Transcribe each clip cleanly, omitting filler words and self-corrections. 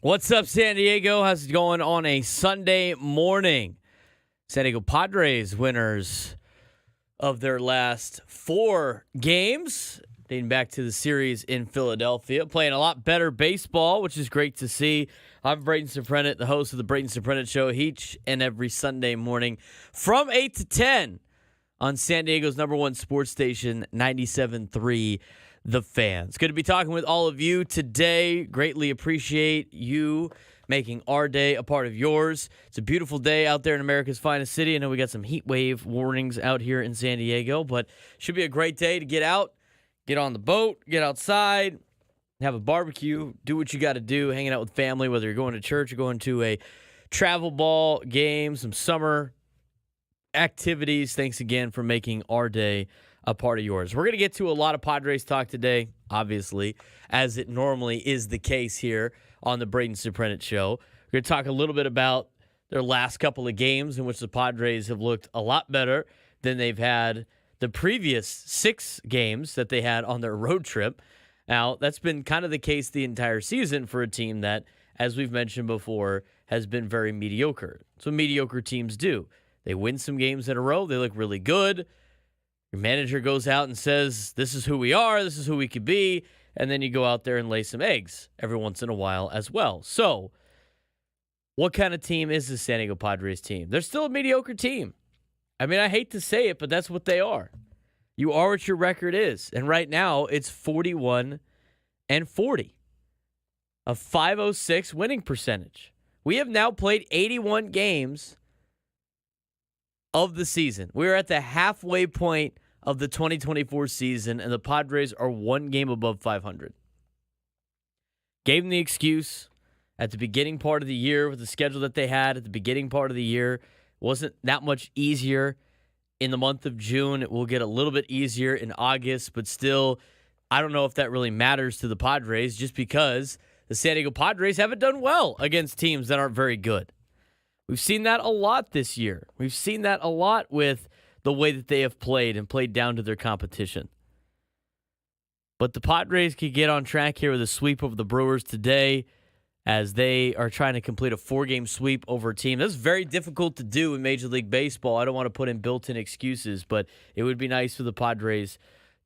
What's up, San Diego? How's it going on a Sunday morning? San Diego Padres winners of their last 4 games, dating back to the series in Philadelphia, playing a lot better baseball, which is great to see. I'm Braden Surprenant, the host of the Braden Surprenant Show, each and every Sunday morning from 8 to 10 on San Diego's number one sports station, 97.3 The Fans. Good to be talking with all of you today. Greatly appreciate you making our day a part of yours. It's a beautiful day out there in America's finest city. I know we got some heat wave warnings out here in San Diego, but should be a great day to get out, get on the boat, get outside, have a barbecue, do what you got to do, hanging out with family, whether you're going to church or going to a travel ball game, some summer activities. Thanks again for making our day a part of yours. We're going to get to a lot of Padres talk today, obviously, as it normally is the case here on the Braden Surprenant Show. We're going to talk a little bit about their last couple of games in which the Padres have looked a lot better than they've had the previous 6 games that they had on their road trip. Now, that's been kind of the case the entire season for a team that, as we've mentioned before, has been very mediocre. That's what mediocre teams do. They win some games in a row. They look really good. Your manager goes out and says, this is who we are, this is who we could be, and then you go out there and lay some eggs every once in a while as well. So, what kind of team is the San Diego Padres team? They're still a mediocre team. I mean, I hate to say it, but that's what they are. You are what your record is. And right now, it's 41-40. A .506 winning percentage. We have now played 81 games of the season. We're at the halfway point of the 2024 season, and the Padres are 1 game above 500. Gave them the excuse at the beginning part of the year with the schedule that they had at the beginning part of the year. Wasn't that much easier in the month of June. It will get a little bit easier in August, but still, I don't know if that really matters to the Padres just because the San Diego Padres haven't done well against teams that aren't very good. We've seen that a lot this year. We've seen that a lot with the way that they have played and played down to their competition. But the Padres could get on track here with a sweep over the Brewers today as they are trying to complete a 4-game sweep over a team. That's very difficult to do in Major League Baseball. I don't want to put in built-in excuses, but it would be nice for the Padres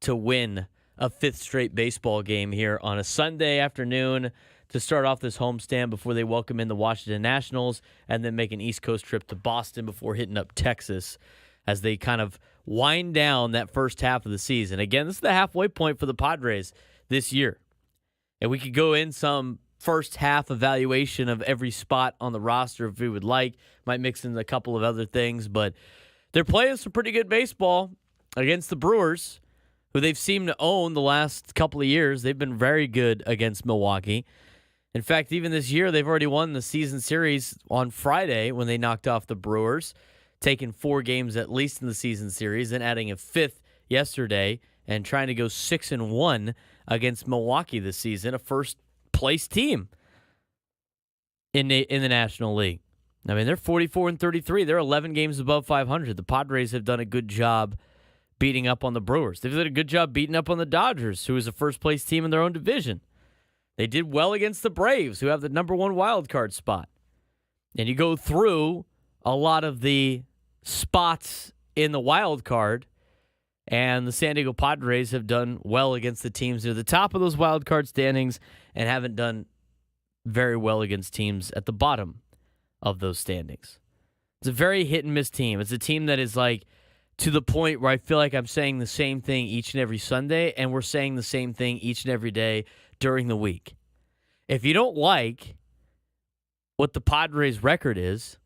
to win a 5th straight baseball game here on a Sunday afternoon to start off this homestand before they welcome in the Washington Nationals and then make an East Coast trip to Boston before hitting up Texas as they kind of wind down that first half of the season. Again, this is the halfway point for the Padres this year. And we could go in some first half evaluation of every spot on the roster if we would like. Might mix in a couple of other things, but they're playing some pretty good baseball against the Brewers, who they've seemed to own the last couple of years. They've been very good against Milwaukee. In fact, even this year, they've already won the season series on Friday when they knocked off the Brewers, taking 4 games at least in the season series and adding a 5th yesterday and trying to go 6-1 against Milwaukee this season, a first-place team in the National League. I mean, they're 44-33. They're 11 games above 500. The Padres have done a good job beating up on the Brewers. They've done a good job beating up on the Dodgers, who is a first-place team in their own division. They did well against the Braves, who have the number 1 wild card spot. And you go through a lot of the spots in the wild card, and the San Diego Padres have done well against the teams that are the top of those wild card standings and haven't done very well against teams at the bottom of those standings. It's a very hit-and-miss team. It's a team that is like to the point where I feel like I'm saying the same thing each and every Sunday, and we're saying the same thing each and every day during the week. If you don't like what the Padres' record is,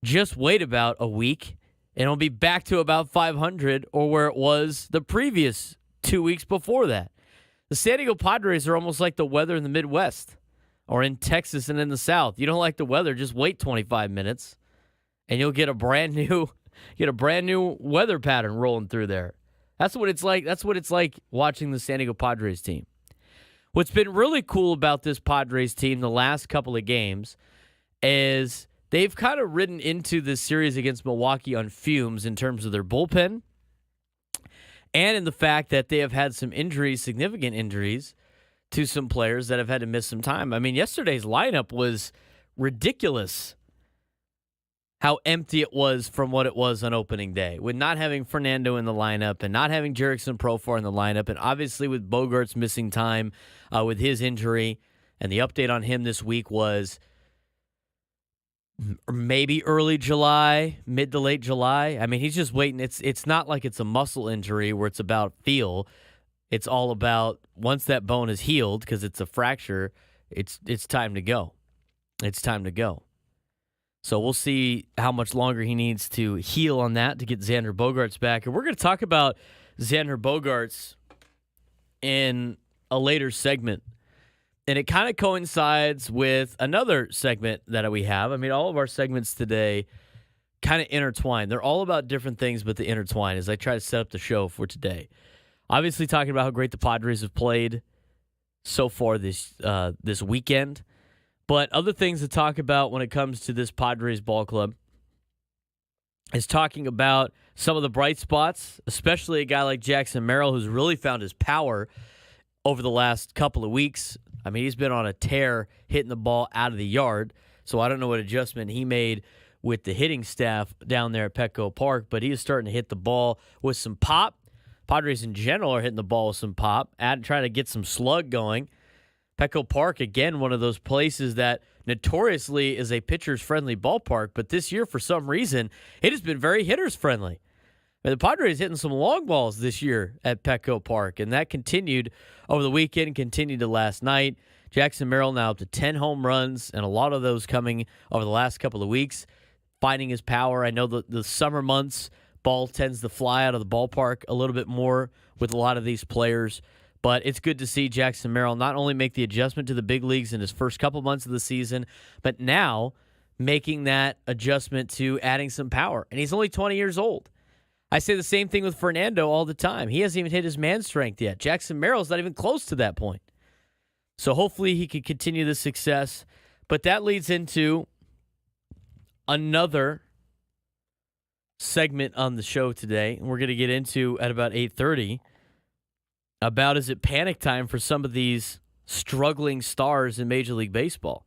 just wait about a week, and it'll be back to about 500 or where it was the previous 2 weeks before that. The San Diego Padres are almost like the weather in the Midwest or in Texas and in the South. You don't like the weather, just wait 25 minutes, and you'll get a brand new weather pattern rolling through there. That's what it's like. That's what it's like watching the San Diego Padres team. What's been really cool about this Padres team the last couple of games is they've kind of ridden into this series against Milwaukee on fumes in terms of their bullpen and in the fact that they have had some injuries, significant injuries, to some players that have had to miss some time. I mean, yesterday's lineup was ridiculous how empty it was from what it was on opening day, with not having Fernando in the lineup and not having Jerickson Profar in the lineup, and obviously with Bogaerts missing time with his injury. And the update on him this week was maybe early July, mid to late July. I mean, he's just waiting. It's not like it's a muscle injury where it's about feel. It's all about once that bone is healed, because it's a fracture, it's time to go. It's time to go. So we'll see how much longer he needs to heal on that to get Xander Bogaerts back. And we're going to talk about Xander Bogaerts in a later segment. And it kind of coincides with another segment that we have. I mean, all of our segments today kind of intertwine. They're all about different things, but they intertwine as I try to set up the show for today. Obviously talking about how great the Padres have played so far this weekend. But other things to talk about when it comes to this Padres ball club is talking about some of the bright spots, especially a guy like Jackson Merrill, who's really found his power over the last couple of weeks. I mean, he's been on a tear hitting the ball out of the yard, so I don't know what adjustment he made with the hitting staff down there at Petco Park, but he is starting to hit the ball with some pop. Padres in general are hitting the ball with some pop, trying to get some slug going. Petco Park, again, one of those places that notoriously is a pitcher's-friendly ballpark, but this year, for some reason, it has been very hitters-friendly. The Padres hitting some long balls this year at Petco Park, and that continued over the weekend, continued to last night. Jackson Merrill now up to 10 home runs, and a lot of those coming over the last couple of weeks, finding his power. I know the summer months, ball tends to fly out of the ballpark a little bit more with a lot of these players. But it's good to see Jackson Merrill not only make the adjustment to the big leagues in his first couple months of the season, but now making that adjustment to adding some power. And he's only 20 years old. I say the same thing with Fernando all the time. He hasn't even hit his man strength yet. Jackson Merrill's not even close to that point. So hopefully he can continue the success. But that leads into another segment on the show today, and we're going to get into at about 8:30. About is it panic time for some of these struggling stars in Major League Baseball?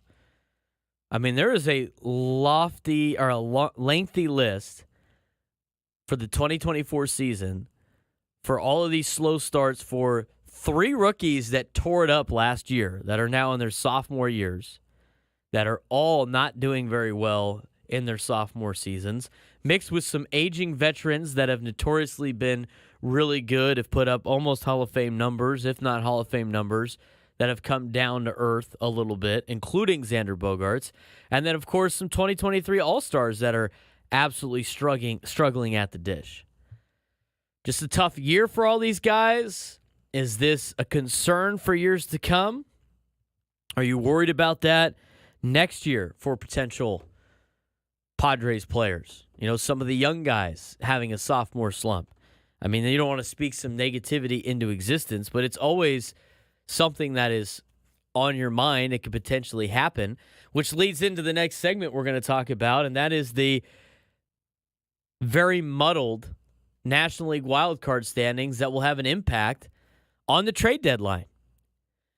I mean, there is a lengthy list for the 2024 season for all of these slow starts for three rookies that tore it up last year that are now in their sophomore years, that are all not doing very well in their sophomore seasons, mixed with some aging veterans that have notoriously been really good, have put up almost Hall of Fame numbers, if not Hall of Fame numbers, that have come down to earth a little bit, including Xander Bogaerts. And then, of course, some 2023 All-Stars that are absolutely struggling at the dish. Just a tough year for all these guys. Is this a concern for years to come? Are you worried about that next year for potential Padres players? You know, some of the young guys having a sophomore slump. I mean, you don't want to speak some negativity into existence, but it's always something that is on your mind. It could potentially happen, which leads into the next segment we're going to talk about, and that is the very muddled National League wildcard standings that will have an impact on the trade deadline.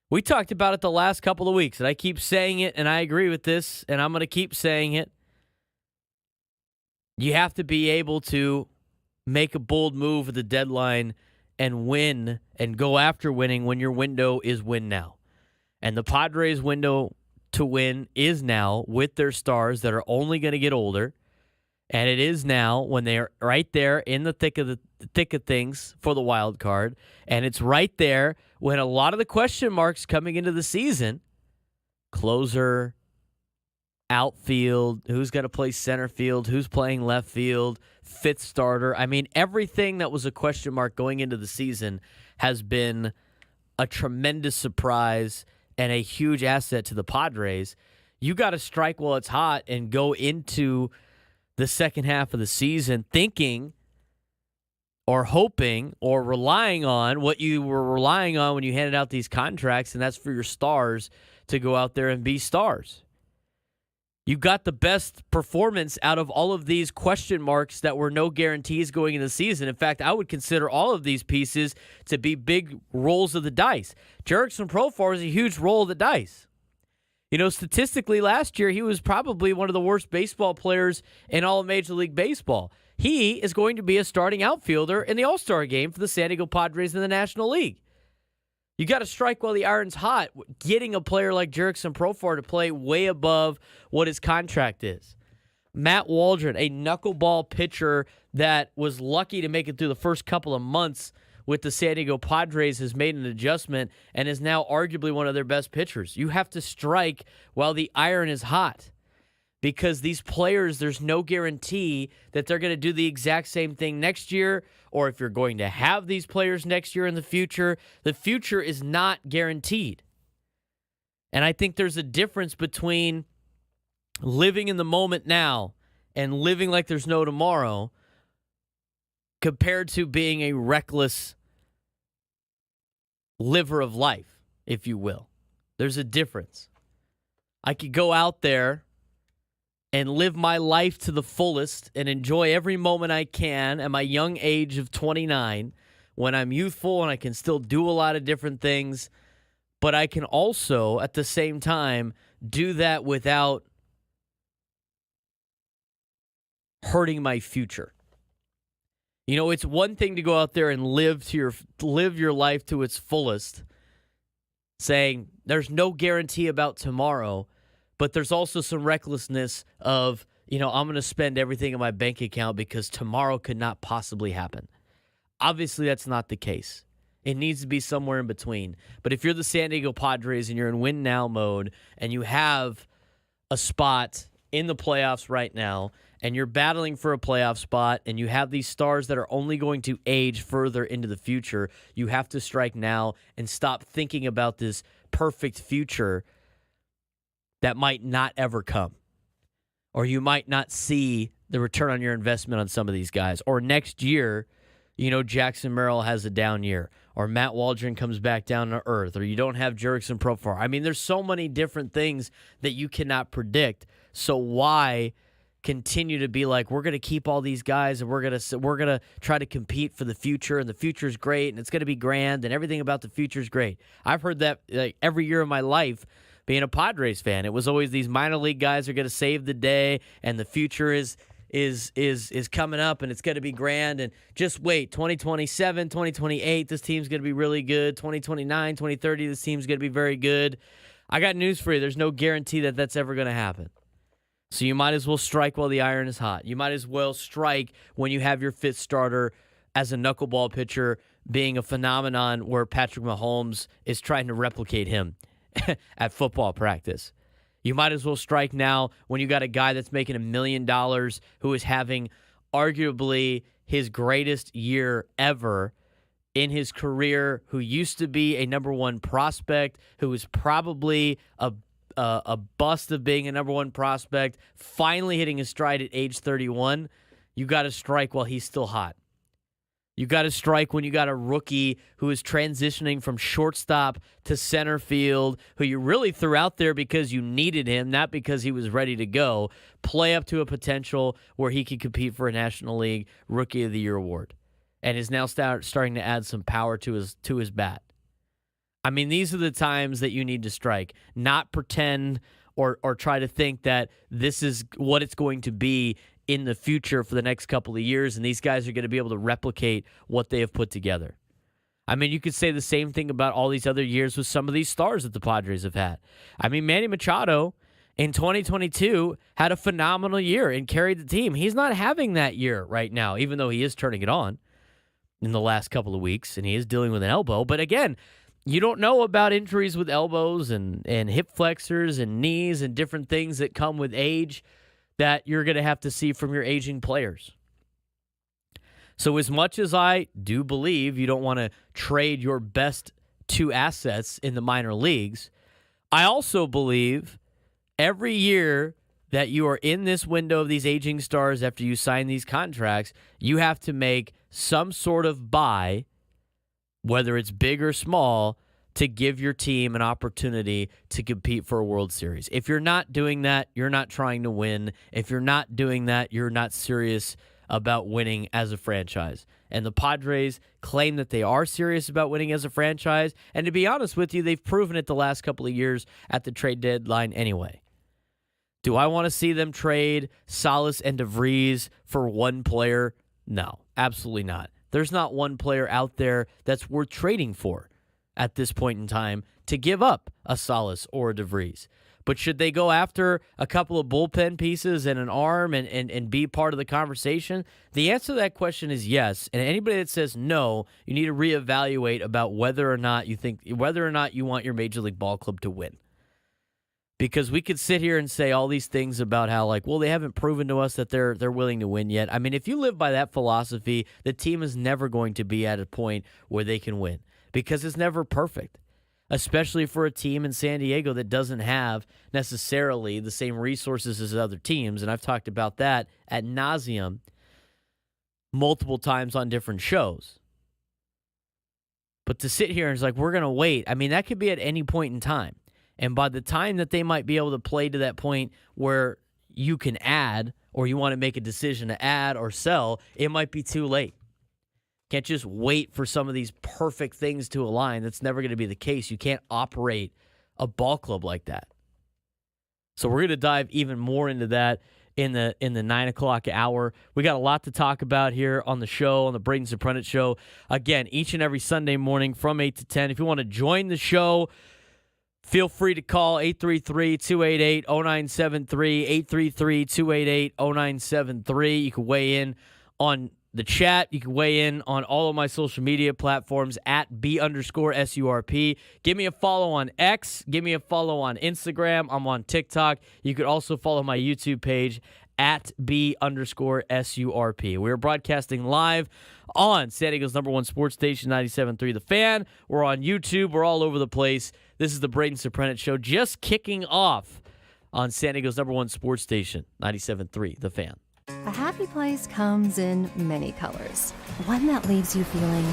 We talked about it the last couple of weeks, and I keep saying it, and I agree with this, and I'm going to keep saying it. You have to be able to make a bold move at the deadline and win and go after winning when your window is win now. And the Padres' window to win is now with their stars that are only going to get older. And it is now when they're right there in the thick of things for the wild card. And it's right there when a lot of the question marks coming into the season, closer, outfield, who's going to play center field, who's playing left field, fifth starter. I mean, everything that was a question mark going into the season has been a tremendous surprise and a huge asset to the Padres. You got to strike while it's hot and go into the second half of the season thinking or hoping or relying on what you were relying on when you handed out these contracts, and that's for your stars to go out there and be stars. You got the best performance out of all of these question marks that were no guarantees going into the season. In fact, I would consider all of these pieces to be big rolls of the dice. Jerickson Profar is a huge roll of the dice. Statistically last year, he was probably one of the worst baseball players in all of Major League Baseball. He is going to be a starting outfielder in the All-Star game for the San Diego Padres in the National League. You got to strike while the iron's hot, getting a player like Jerickson Profar to play way above what his contract is. Matt Waldron, a knuckleball pitcher that was lucky to make it through the first couple of months with the San Diego Padres, has made an adjustment and is now arguably one of their best pitchers. You have to strike while the iron is hot, because these players, there's no guarantee that they're going to do the exact same thing next year, or if you're going to have these players next year in the future is not guaranteed. And I think there's a difference between living in the moment now and living like there's no tomorrow compared to being a reckless liver of life, if you will. There's a difference. I could go out there and live my life to the fullest and enjoy every moment I can at my young age of 29 when I'm youthful and I can still do a lot of different things, but I can also, at the same time, do that without hurting my future. It's one thing to go out there and live your life to its fullest, saying there's no guarantee about tomorrow, but there's also some recklessness of, I'm going to spend everything in my bank account because tomorrow could not possibly happen. Obviously, that's not the case. It needs to be somewhere in between. But if you're the San Diego Padres and you're in win now mode and you have a spot in the playoffs right now and you're battling for a playoff spot and you have these stars that are only going to age further into the future, you have to strike now and stop thinking about this perfect future that might not ever come. Or you might not see the return on your investment on some of these guys. Or next year, Jackson Merrill has a down year. Or Matt Waldron comes back down to earth. Or you don't have Jerickson Profar. I mean, there's so many different things that you cannot predict. So why continue to be like, we're going to keep all these guys and we're going to try to compete for the future, and the future is great and it's going to be grand and everything about the future is great. I've heard that every year of my life being a Padres fan. It was always these minor league guys are going to save the day and the future is coming up and it's going to be grand, and just wait, 2027, 2028, this team's going to be really good. 2029, 2030, this team's going to be very good. I got news for you. There's no guarantee that that's ever going to happen. So you might as well strike while the iron is hot. You might as well strike when you have your fifth starter as a knuckleball pitcher being a phenomenon where Patrick Mahomes is trying to replicate him at football practice. You might as well strike now when you got a guy that's making $1 million who is having arguably his greatest year ever in his career, who used to be a number one prospect, who is probably a bust of being a number one prospect, finally hitting his stride at age 31. You got to strike while he's still hot. You got to strike when you got a rookie who is transitioning from shortstop to center field, who you really threw out there because you needed him, not because he was ready to go, play up to a potential where he could compete for a National League Rookie of the Year award, and is now starting to add some power to his bat. I mean, these are the times that you need to strike, not pretend or try to think that this is what it's going to be in the future for the next couple of years, and these guys are going to be able to replicate what they have put together. I mean, you could say the same thing about all these other years with some of these stars that the Padres have had. I mean, Manny Machado in 2022 had a phenomenal year and carried the team. He's not having that year right now, even though he is turning it on in the last couple of weeks, and he is dealing with an elbow. But again, you don't know about injuries with elbows and hip flexors and knees and different things that come with age that you're going to have to see from your aging players. So as much as I do believe you don't want to trade your best two assets in the minor leagues, I also believe every year that you are in this window of these aging stars after you sign these contracts, you have to make some sort of buy, whether it's big or small, to give your team an opportunity to compete for a World Series. If you're not doing that, you're not trying to win. If you're not doing that, you're not serious about winning as a franchise. And the Padres claim that they are serious about winning as a franchise. And to be honest with you, they've proven it the last couple of years at the trade deadline anyway. Do I want to see them trade Salas and DeVries for one player? No, absolutely not. There's not one player out there that's worth trading for at this point in time to give up a Salas or a DeVries. But should they go after a couple of bullpen pieces and an arm and be part of the conversation? The answer to that question is yes. And anybody that says no, you need to reevaluate about whether or not you want your Major League Ball club to win. Because we could sit here and say all these things about how, like, well, they haven't proven to us that they're willing to win yet. I mean, if you live by that philosophy, the team is never going to be at a point where they can win because it's never perfect, especially for a team in San Diego that doesn't have necessarily the same resources as other teams. And I've talked about that ad nauseum multiple times on different shows. But to sit here and it's like, we're going to wait, I mean, that could be at any point in time. And by the time that they might be able to play to that point where you can add or you want to make a decision to add or sell, it might be too late. Can't just wait for some of these perfect things to align. That's never going to be the case. You can't operate a ball club like that. So we're going to dive even more into that in the 9 o'clock hour. We got a lot to talk about here on the show, on the Braden Surprenant Show. Again, each and every Sunday morning from 8 to 10. If you want to join the show, feel free to call 833-288-0973, 833-288-0973. You can weigh in on the chat. You can weigh in on all of my social media platforms at @B_SURP. Give me a follow on X. Give me a follow on Instagram. I'm on TikTok. You could also follow my YouTube page at B_SURP. We're broadcasting live on San Diego's #1 sports station, 97.3 The Fan. We're on YouTube. We're all over the place. This is the Braden Surprenant Show, just kicking off on San Diego's #1 sports station, 97.3 The Fan. A happy place comes in many colors. One that leaves you feeling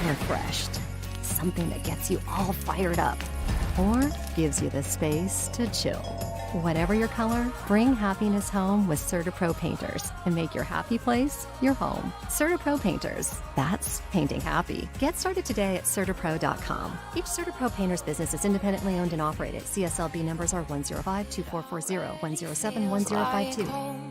refreshed. Something that gets you all fired up. Or gives you the space to chill. Whatever your color, bring happiness home with CertaPro Painters and make your happy place your home. CertaPro Painters. That's painting happy. Get started today at CertaPro.com. Each CertaPro Painters business is independently owned and operated. CSLB numbers are 105-2440, 107-1052.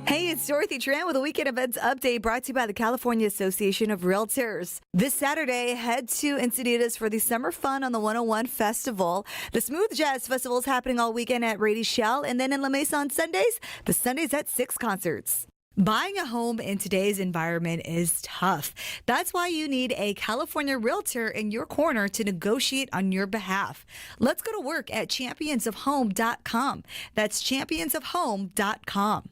Hey, it's Dorothy Tran with a weekend events update brought to you by the California Association of Realtors. This Saturday, head to Encinitas for the Summer Fun on the 101 Festival. The Smooth Jazz Festival is happening all weekend at Rady Shell. And then in La Mesa on Sundays, the Sundays at 6 concerts. Buying a home in today's environment is tough. That's why you need a California realtor in your corner to negotiate on your behalf. Let's go to work at championsofhome.com. That's championsofhome.com.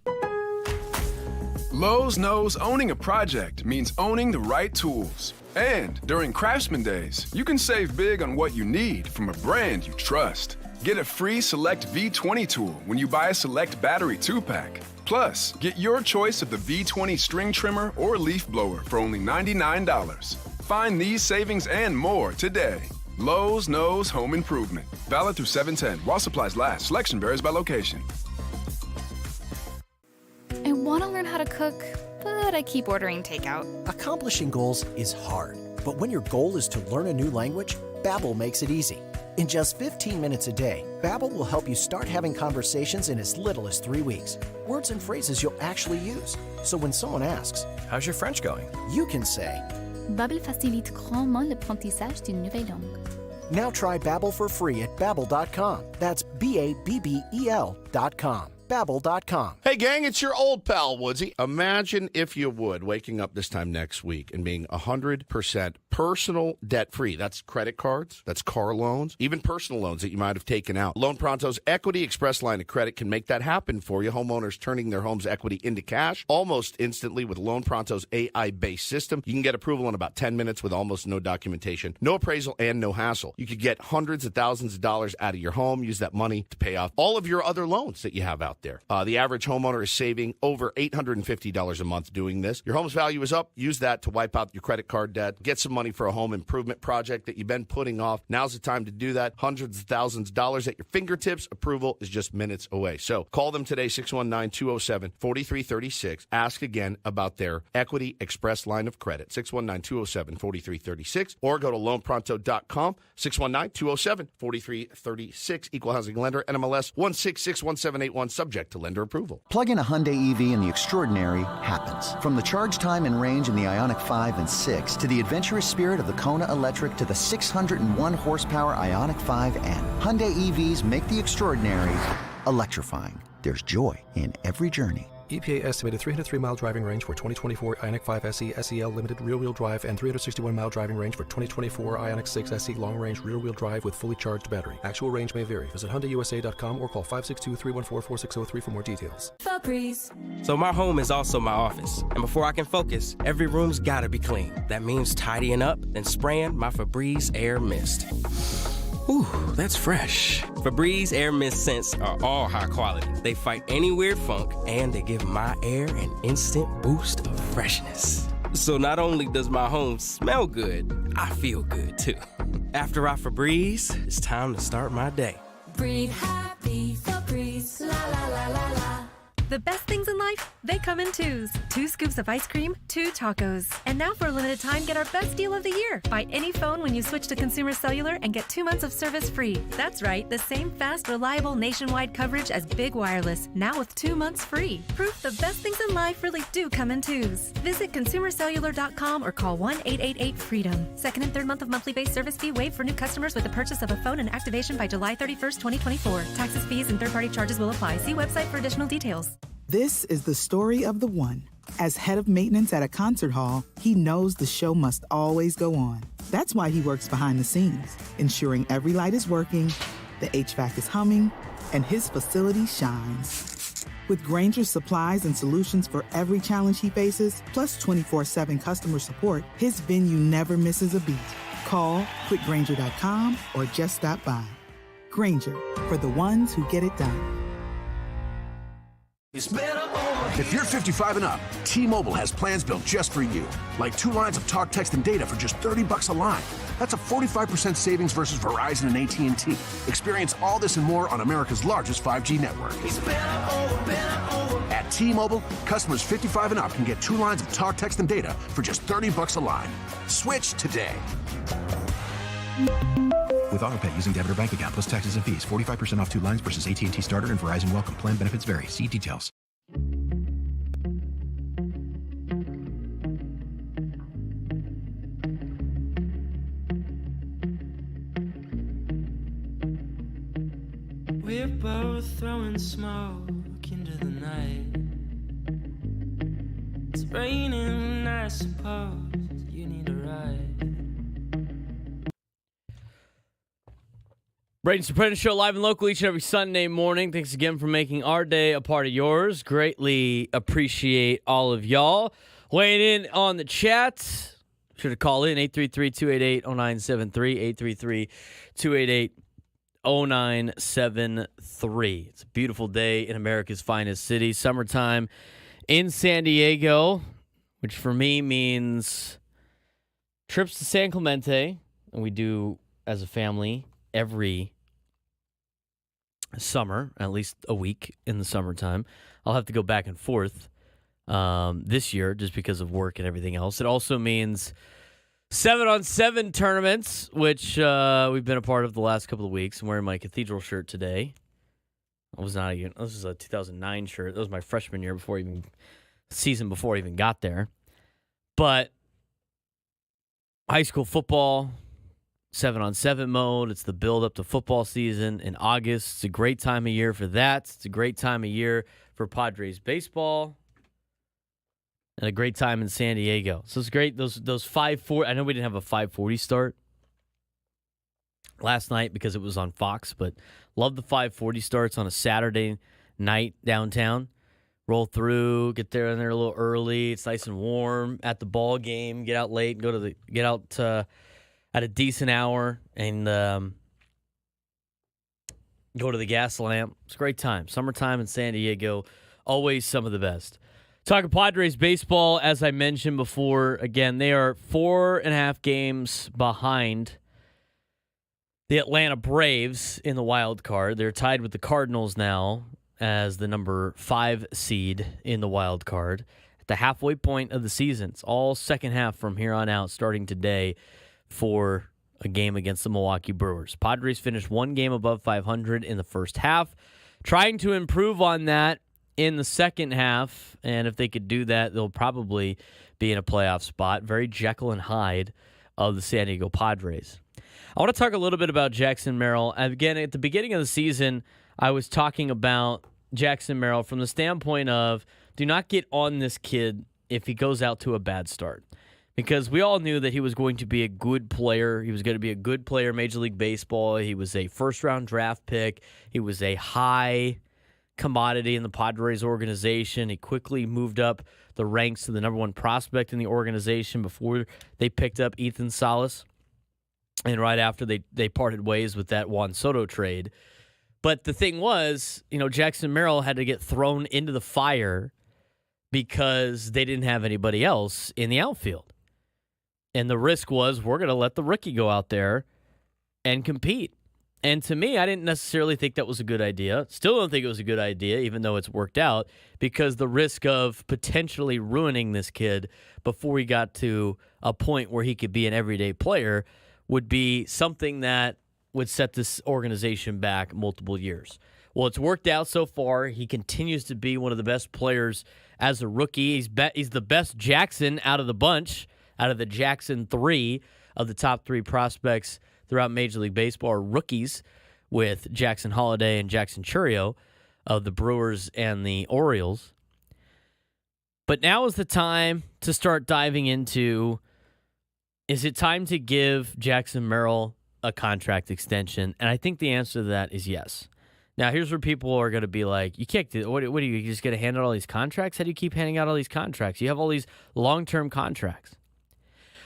Lowe's knows owning a project means owning the right tools. And during Craftsman Days, you can save big on what you need from a brand you trust. Get a free Select V20 tool when you buy a Select Battery 2-pack. Plus, get your choice of the V20 string trimmer or leaf blower for only $99. Find these savings and more today. Lowe's knows home improvement. Valid through 7/10 while supplies last. Selection varies by location. I want to learn how to cook, but I keep ordering takeout. Accomplishing goals is hard, but when your goal is to learn a new language, Babbel makes it easy. In just 15 minutes a day, Babbel will help you start having conversations in as little as 3 weeks. Words and phrases you'll actually use. So when someone asks, "How's your French going?" you can say, Babbel facilite grandement l'apprentissage d'une nouvelle langue. Now try Babbel for free at Babbel.com. That's BABBEL.com. Babbel.com. Hey, gang, it's your old pal, Woodsy. Imagine, if you would, waking up this time next week and being 100% personal debt-free. That's credit cards, that's car loans, even personal loans that you might have taken out. Loan Pronto's Equity Express line of credit can make that happen for you. Homeowners turning their home's equity into cash almost instantly with Loan Pronto's AI-based system. You can get approval in about 10 minutes with almost no documentation, no appraisal, and no hassle. You could get hundreds of thousands of dollars out of your home, use that money to pay off all of your other loans that you have out out there. The average homeowner is saving over $850 a month doing this. Your home's value is up. Use that to wipe out your credit card debt. Get some money for a home improvement project that you've been putting off. Now's the time to do that. Hundreds of thousands of dollars at your fingertips. Approval is just minutes away. So call them today, 619-207-4336. Ask again about their Equity Express line of credit, 619-207-4336, or go to loanpronto.com, 619-207-4336. Equal housing lender, NMLS 1661781, subject to lender approval. Plug in a Hyundai EV and the extraordinary happens. From the charge time and range in the Ioniq 5 and 6 to the adventurous spirit of the Kona Electric to the 601 horsepower Ioniq 5N. Hyundai EVs make the extraordinary electrifying. There's joy in every journey. EPA estimated 303-mile driving range for 2024 Ioniq 5 SE SEL limited rear-wheel drive and 361-mile driving range for 2024 Ioniq 6 SE long-range rear-wheel drive with fully charged battery. Actual range may vary. Visit HyundaiUSA.com or call 562-314-4603 for more details. Febreze. So my home is also my office. And before I can focus, every room's gotta be clean. That means tidying up, then spraying my Febreze Air Mist. Ooh, that's fresh. Febreze Air Mist scents are all high quality. They fight any weird funk, and they give my air an instant boost of freshness. So not only does my home smell good, I feel good too. After I Febreze, it's time to start my day. Breathe happy, Febreze, la la la la la. The best things in life, they come in twos. 2 scoops of ice cream, 2 tacos. And now for a limited time, get our best deal of the year. Buy any phone when you switch to Consumer Cellular and get 2 months of service free. That's right, the same fast, reliable nationwide coverage as Big Wireless, now with 2 months free. Proof the best things in life really do come in twos. Visit ConsumerCellular.com or call 1-888-FREEDOM. Second and third month of monthly base service fee waived for new customers with the purchase of a phone and activation by July 31st, 2024. Taxes, fees, and third-party charges will apply. See website for additional details. This is the story of the one. As head of maintenance at a concert hall, he knows the show must always go on. That's why he works behind the scenes, ensuring every light is working, the HVAC is humming, and his facility shines. With Grainger's supplies and solutions for every challenge he faces, plus 24/7 customer support, his venue never misses a beat. Call quickgrainger.com or just stop by. Grainger, for the ones who get it done. If you're 55 and up, T-Mobile has plans built just for you. Like 2 lines of talk, text, and data for just $30 a line. That's a 45% savings versus Verizon and AT&T. Experience all this and more on America's largest 5G network. At T-Mobile, customers 55 and up can get 2 lines of talk, text, and data for just $30 a line. Switch today. With AutoPay using debit or bank account plus taxes and fees, 45% off 2 lines versus AT&T Starter and Verizon Welcome. Plan benefits vary. See details. We're both throwing smoke into the night. It's raining, I suppose you need a ride. Braden Surprenant Show live and local each and every Sunday morning. Thanks again for making our day a part of yours. Greatly appreciate all of y'all. Weighing in on the chat. Sure to call in 833-288-0973, 833-288-0973. It's a beautiful day in America's finest city. Summertime in San Diego, which for me means trips to San Clemente, and we do as a family every summer, at least a week in the summertime. I'll have to go back and forth this year just because of work and everything else. It also means 7-on-7 tournaments, which we've been a part of the last couple of weeks. I'm wearing my Cathedral shirt today. This was a 2009 shirt. That was my freshman year season before I even got there. But high school football, 7-on-7 mode. It's the build-up to football season in August. It's a great time of year for that. It's a great time of year for Padres baseball. And a great time in San Diego. So it's great. Those 5:40. I know we didn't have a 5:40 start last night because it was on Fox, but love the 5:40 starts on a Saturday night downtown. Roll through, get there a little early. It's nice and warm at the ball game. Get out late, get out at a decent hour, and Go to the gas lamp. It's a great time. Summertime in San Diego, always some of the best. Talking Padres baseball, as I mentioned before, again, they are 4.5 games behind the Atlanta Braves in the wild card. They're tied with the Cardinals now as the number 5 seed in the wild card. At the halfway point of the season, it's all second half from here on out, starting today for a game against the Milwaukee Brewers. Padres finished 1 game above 500 in the first half, trying to improve on that in the second half, and if they could do that, they'll probably be in a playoff spot. Very Jekyll and Hyde of the San Diego Padres. I want to talk a little bit about Jackson Merrill. Again, at the beginning of the season, I was talking about Jackson Merrill from the standpoint of do not get on this kid if he goes out to a bad start. Because we all knew that he was going to be a good player. He was going to be a good player in Major League Baseball. He was a first-round draft pick. He was a high commodity in the Padres organization. He quickly moved up the ranks to the number 1 prospect in the organization before they picked up Ethan Salas. And right after they parted ways with that Juan Soto trade. But the thing was, Jackson Merrill had to get thrown into the fire because they didn't have anybody else in the outfield. And the risk was we're going to let the rookie go out there and compete. And to me, I didn't necessarily think that was a good idea. Still don't think it was a good idea, even though it's worked out, because the risk of potentially ruining this kid before he got to a point where he could be an everyday player would be something that would set this organization back multiple years. Well, it's worked out so far. He continues to be one of the best players as a rookie. He's the best Jackson out of the bunch, out of the Jackson 3 of the top 3 prospects throughout Major League Baseball are rookies, with Jackson Holliday and Jackson Chourio of the Brewers and the Orioles. But now is the time to start diving into, is it time to give Jackson Merrill a contract extension? And I think the answer to that is yes. Now, here's where people are going to be like, you can't do, what are you just going to hand out all these contracts? How do you keep handing out all these contracts? You have all these long-term contracts.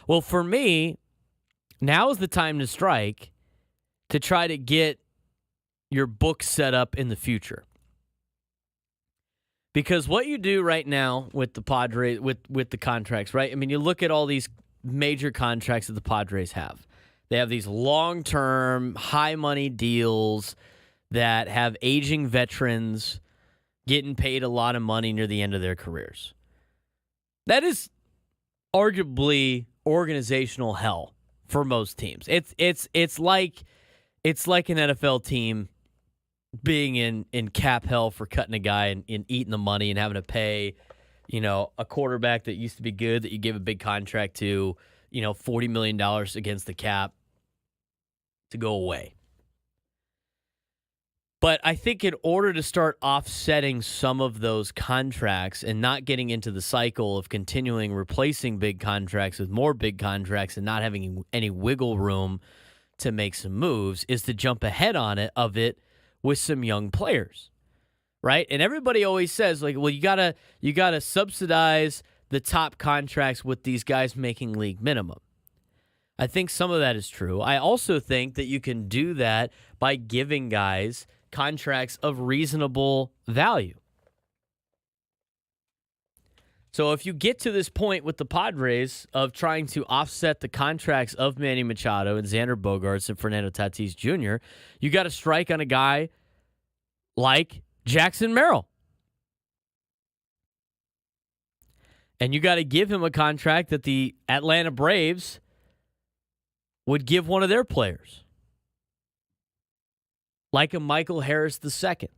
Well, for me, now is the time to strike to try to get your book set up in the future. Because what you do right now with the Padres, with the contracts, right? I mean, you look at all these major contracts that the Padres have. They have these long-term, high-money deals that have aging veterans getting paid a lot of money near the end of their careers. That is arguably organizational hell for most teams. It's like an NFL team being in cap hell for cutting a guy and eating the money and having to pay, a quarterback that used to be good that you give a big contract to, $40 million against the cap to go away. But I think in order to start offsetting some of those contracts and not getting into the cycle of continuing replacing big contracts with more big contracts and not having any wiggle room to make some moves is to jump ahead on it with some young players, right? And everybody always says, like, well, you gotta subsidize the top contracts with these guys making league minimum. I think some of that is true. I also think that you can do that by giving guys contracts of reasonable value. So if you get to this point with the Padres of trying to offset the contracts of Manny Machado and Xander Bogaerts and Fernando Tatis Jr., you got to strike on a guy like Jackson Merrill. And you got to give him a contract that the Atlanta Braves would give one of their players, like a Michael Harris II.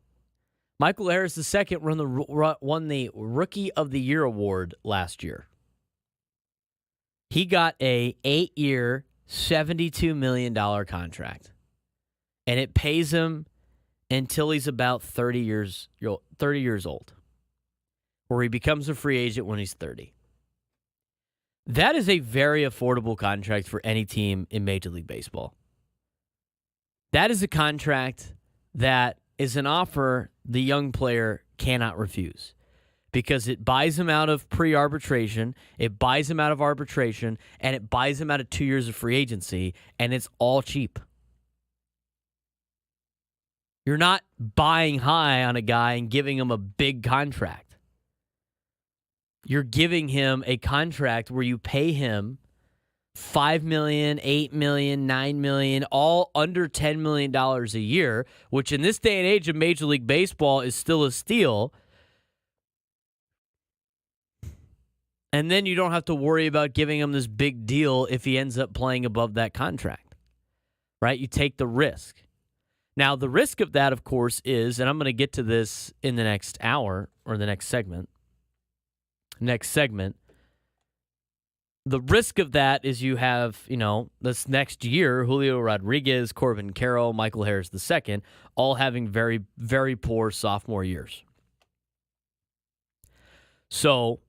Michael Harris II won the Rookie of the Year award last year. He got a 8-year, $72 million contract, and it pays him until he's about 30 years old, where he becomes a free agent when he's 30. That is a very affordable contract for any team in Major League Baseball. That is a contract that is an offer the young player cannot refuse because it buys him out of pre-arbitration, it buys him out of arbitration, and it buys him out of 2 years of free agency, and it's all cheap. You're not buying high on a guy and giving him a big contract. You're giving him a contract where you pay him $5 million, $8 million, $9 million, all under $10 million a year, which in this day and age of Major League Baseball is still a steal. And then you don't have to worry about giving him this big deal if he ends up playing above that contract, right? You take the risk. Now, the risk of that, of course, is, and I'm going to get to this in the next hour or the next segment. The risk of that is you have, this next year, Julio Rodriguez, Corbin Carroll, Michael Harris II, all having very, very poor sophomore years. So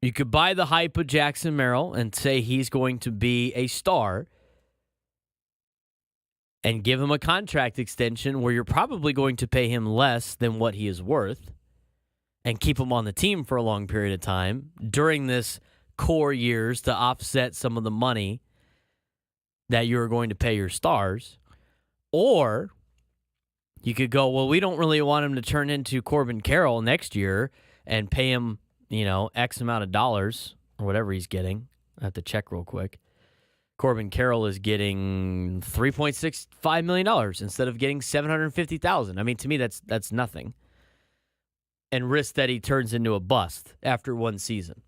you could buy the hype of Jackson Merrill and say he's going to be a star and give him a contract extension where you're probably going to pay him less than what he is worth and keep him on the team for a long period of time during this core years to offset some of the money that you're going to pay your stars. Or you could go, well, we don't really want him to turn into Corbin Carroll next year and pay him, X amount of dollars or whatever he's getting. I have to check real quick. Corbin Carroll is getting $3.65 million instead of getting $750,000. I mean, to me, that's nothing. And risk that he turns into a bust after one season.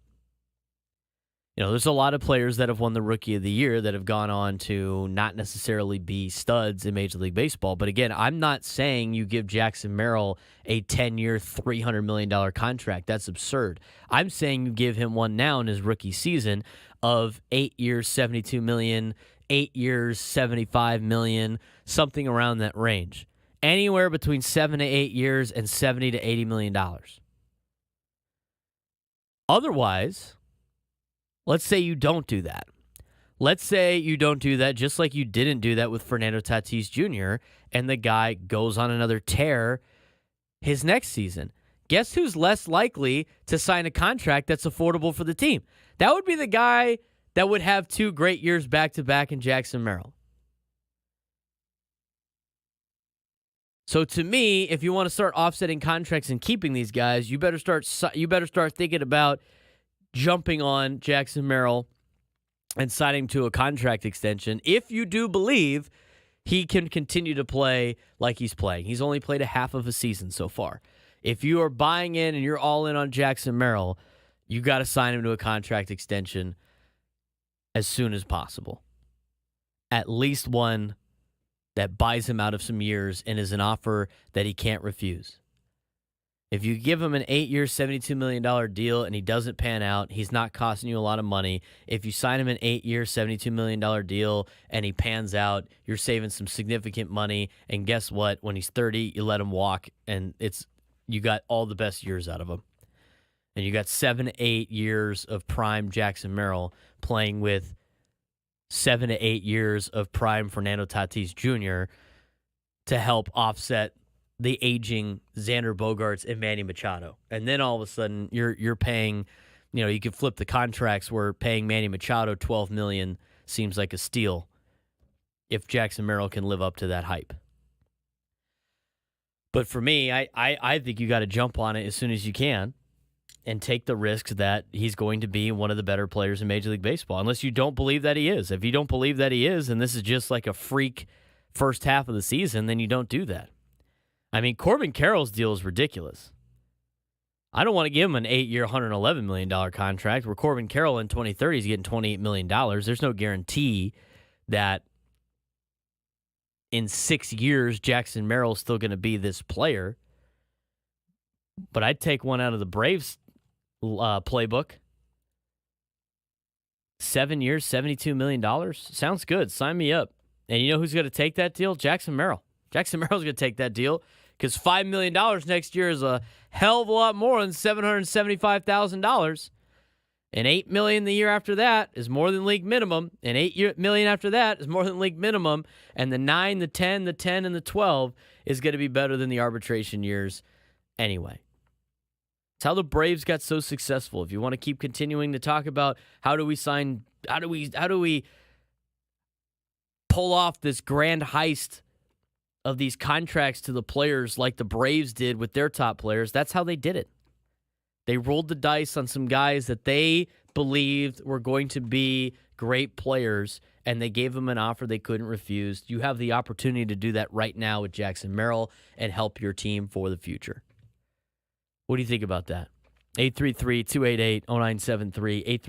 There's a lot of players that have won the Rookie of the Year that have gone on to not necessarily be studs in Major League Baseball. But again, I'm not saying you give Jackson Merrill a 10-year, $300 million contract. That's absurd. I'm saying you give him one now in his rookie season of 8 years, $72 million, 8 years, $75 million, something around that range. Anywhere between 7 to 8 years and $70 to $80 million. Otherwise, let's say you don't do that. Let's say you don't do that just like you didn't do that with Fernando Tatis Jr. and the guy goes on another tear his next season. Guess who's less likely to sign a contract that's affordable for the team? That would be the guy that would have 2 great years back-to-back in Jackson Merrill. So to me, if you want to start offsetting contracts and keeping these guys, you better start thinking about jumping on Jackson Merrill and signing him to a contract extension if you do believe he can continue to play like he's playing. He's only played a half of a season so far. If you are buying in and you're all in on Jackson Merrill, you got to sign him to a contract extension as soon as possible. At least one that buys him out of some years and is an offer that he can't refuse. If you give him an 8-year, $72 million deal and he doesn't pan out, he's not costing you a lot of money. If you sign him an 8-year, $72 million deal and he pans out, you're saving some significant money. And guess what? When he's 30, you let him walk and you got all the best years out of him. And you got 7 to 8 years of prime Jackson Merrill playing with 7 to 8 years of prime Fernando Tatis Jr. to help offset the aging Xander Bogaerts and Manny Machado. And then all of a sudden you're paying, you can flip the contracts where paying Manny Machado $12 million seems like a steal if Jackson Merrill can live up to that hype. But for me, I think you got to jump on it as soon as you can and take the risks that he's going to be one of the better players in Major League Baseball, unless you don't believe that he is. If you don't believe that he is, and this is just like a freak first half of the season, then you don't do that. I mean, Corbin Carroll's deal is ridiculous. I don't want to give him an 8-year, $111 million contract where Corbin Carroll in 2030 is getting $28 million. There's no guarantee that in 6 years, Jackson Merrill's still going to be this player. But I'd take one out of the Braves playbook. 7 years, $72 million. Sounds good. Sign me up. And you know who's going to take that deal? Jackson Merrill. Jackson Merrill's going to take that deal because $5 million next year is a hell of a lot more than $775,000. And $8 million the year after that is more than league minimum. And $8 million after that is more than league minimum. And the 9, the 10, the 10, and the 12 is going to be better than the arbitration years anyway. It's how the Braves got so successful. If you want to keep continuing to talk about how do we pull off this grand heist of these contracts to the players like the Braves did with their top players, that's how they did it. They rolled the dice on some guys that they believed were going to be great players, and they gave them an offer they couldn't refuse. You have the opportunity to do that right now with Jackson Merrill and help your team for the future. What do you think about that? 833-288-0973,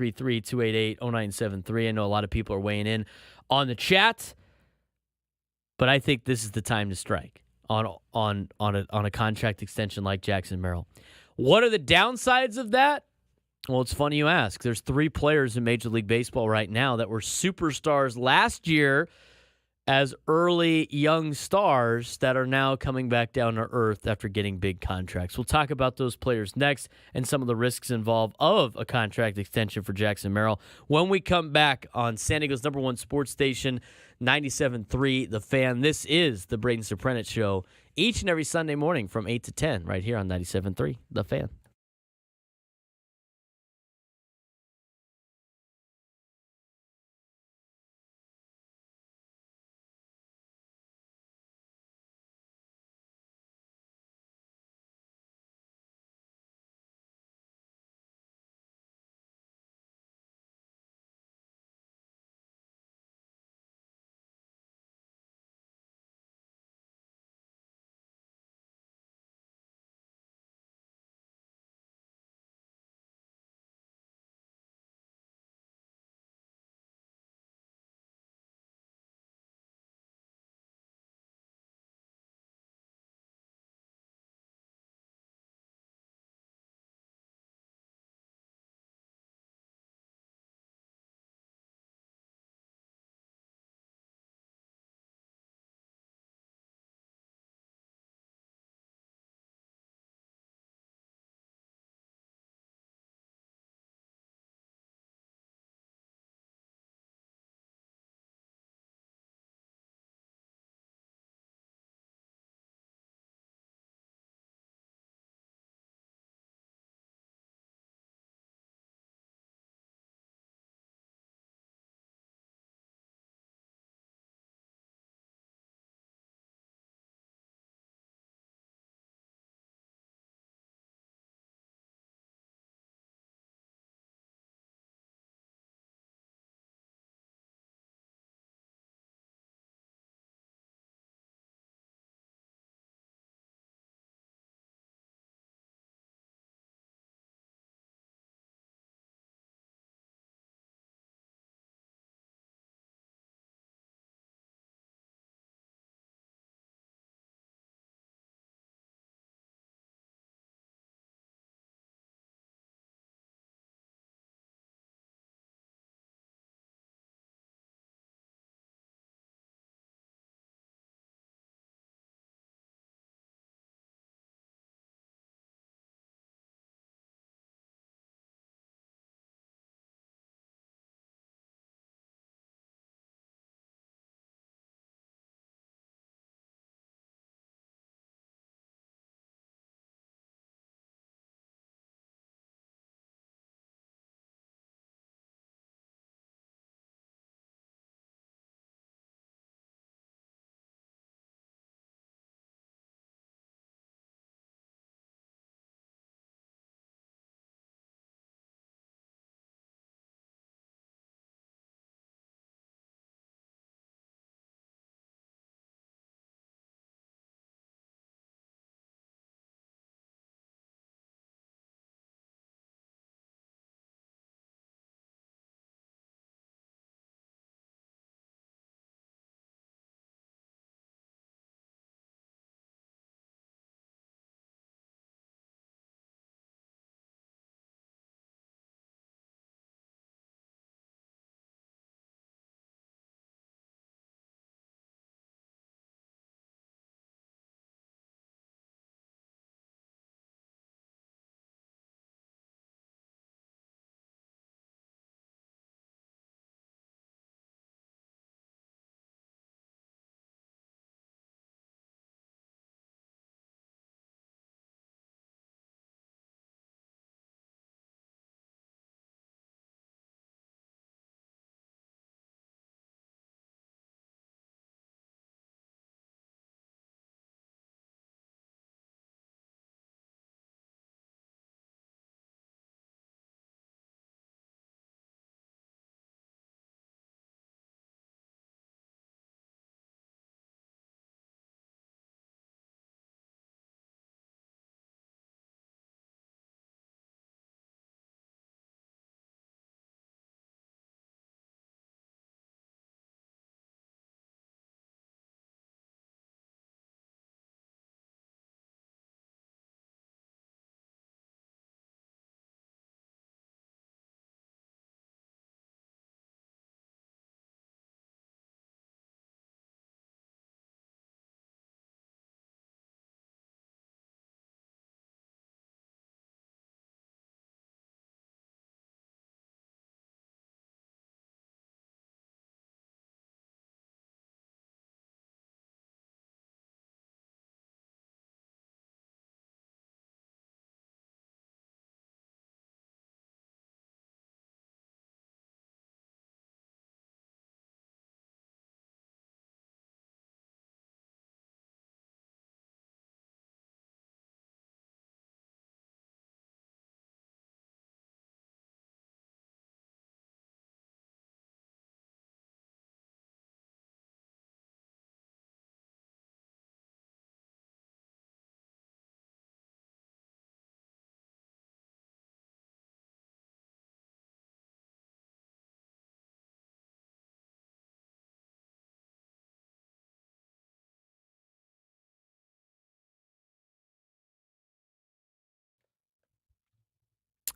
833-288-0973. I know a lot of people are weighing in on the chat, but I think this is the time to strike on a contract extension like Jackson Merrill. What are the downsides of that? Well, it's funny you ask. There's 3 players in Major League Baseball right now that were superstars last year as early young stars that are now coming back down to earth after getting big contracts. We'll talk about those players next and some of the risks involved of a contract extension for Jackson Merrill when we come back on San Diego's #1 sports station, 97.3 The Fan. This is the Braden Surprenant Show each and every Sunday morning from 8 to 10 right here on 97.3 The Fan.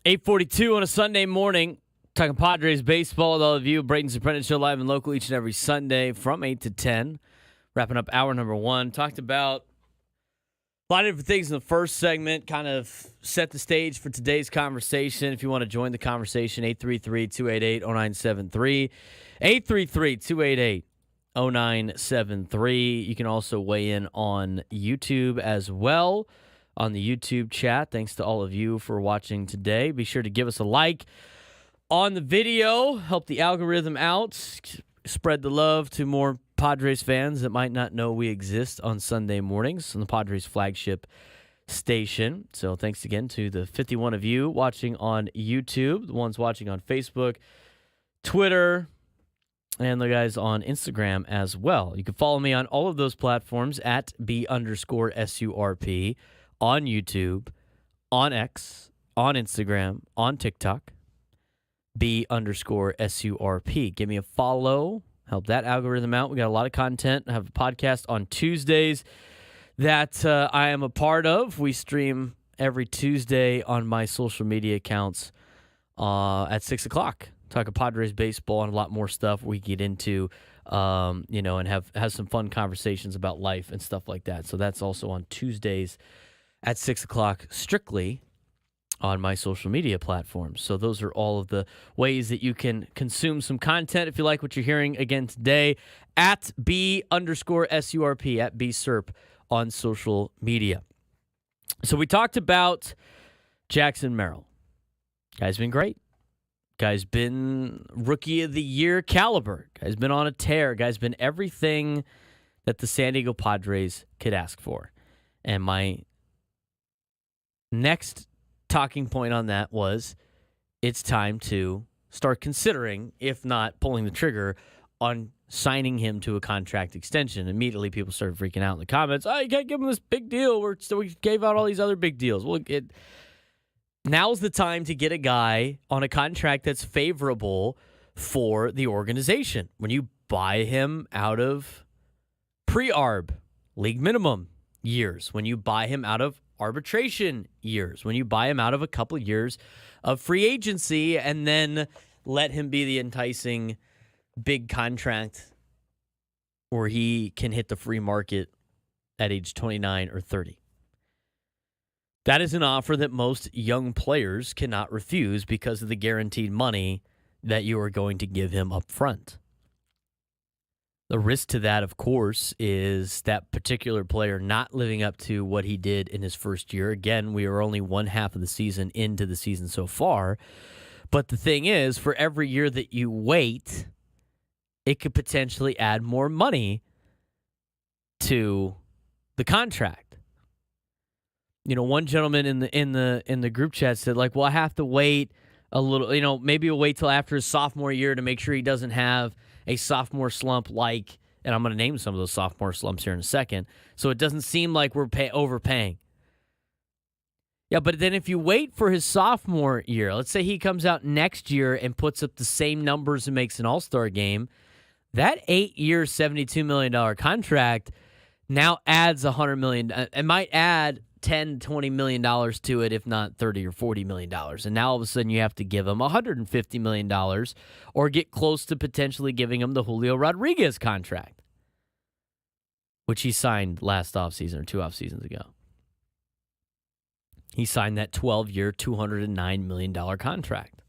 8:42 on a Sunday morning. Talking Padres baseball with all of you. Braden Surprenant show live and local each and every Sunday from 8 to 10. Wrapping up hour number 1. Talked about a lot of different things in the first segment. Kind of set the stage for today's conversation. If you want to join the conversation, 833-288-0973. 833-288-0973. You can also weigh in on YouTube as well. On the YouTube chat. Thanks to all of you for watching today. Be sure to give us a like on the video. Help the algorithm out. Spread the love to more Padres fans that might not know we exist on Sunday mornings on the Padres flagship station. So thanks again to the 51 of you watching on YouTube, the ones watching on Facebook, Twitter, and the guys on Instagram as well. You can follow me on all of those platforms at B_SURP. On YouTube, on X, on Instagram, on TikTok, B_SURP. Give me a follow. Help that algorithm out. We got a lot of content. I have a podcast on Tuesdays that I am a part of. We stream every Tuesday on my social media accounts at 6 o'clock. Talk Padres baseball and a lot more stuff we get into, and have some fun conversations about life and stuff like that. So that's also on Tuesdays at 6 o'clock, strictly on my social media platforms. So those are all of the ways that you can consume some content if you like what you're hearing again today at B_SURP, at BSURP on social media. So we talked about Jackson Merrill. Guy's been great. Guy's been rookie of the year caliber. Guy's been on a tear. Guy's been everything that the San Diego Padres could ask for. And my next talking point on that was it's time to start considering, if not pulling the trigger, on signing him to a contract extension. Immediately, people started freaking out in the comments. Oh, you can't give him this big deal. We gave out all these other big deals. Well, now's the time to get a guy on a contract that's favorable for the organization. When you buy him out of pre-arb, league minimum years, when you buy him out of arbitration years, when you buy him out of a couple of years of free agency and then let him be the enticing big contract where he can hit the free market at age 29 or 30. That is an offer that most young players cannot refuse because of the guaranteed money that you are going to give him up front. The risk to that, of course, is that particular player not living up to what he did in his first year. Again, we are only one half of the season into the season so far. But the thing is, for every year that you wait, it could potentially add more money to the contract. You know, one gentleman in the group chat said, like, well, I have to wait a little, maybe we'll wait till after his sophomore year to make sure he doesn't have a sophomore slump and I'm going to name some of those sophomore slumps here in a second, so it doesn't seem like we're overpaying. Yeah, but then if you wait for his sophomore year, let's say he comes out next year and puts up the same numbers and makes an all-star game, that 8-year, $72 million contract now adds $100 million. It might add $10, $20 million to it, if not $30 or $40 million. And now all of a sudden you have to give him $150 million or get close to potentially giving him the Julio Rodriguez contract, which he signed last offseason or 2 off seasons ago. He signed that 12-year, $209 million contract.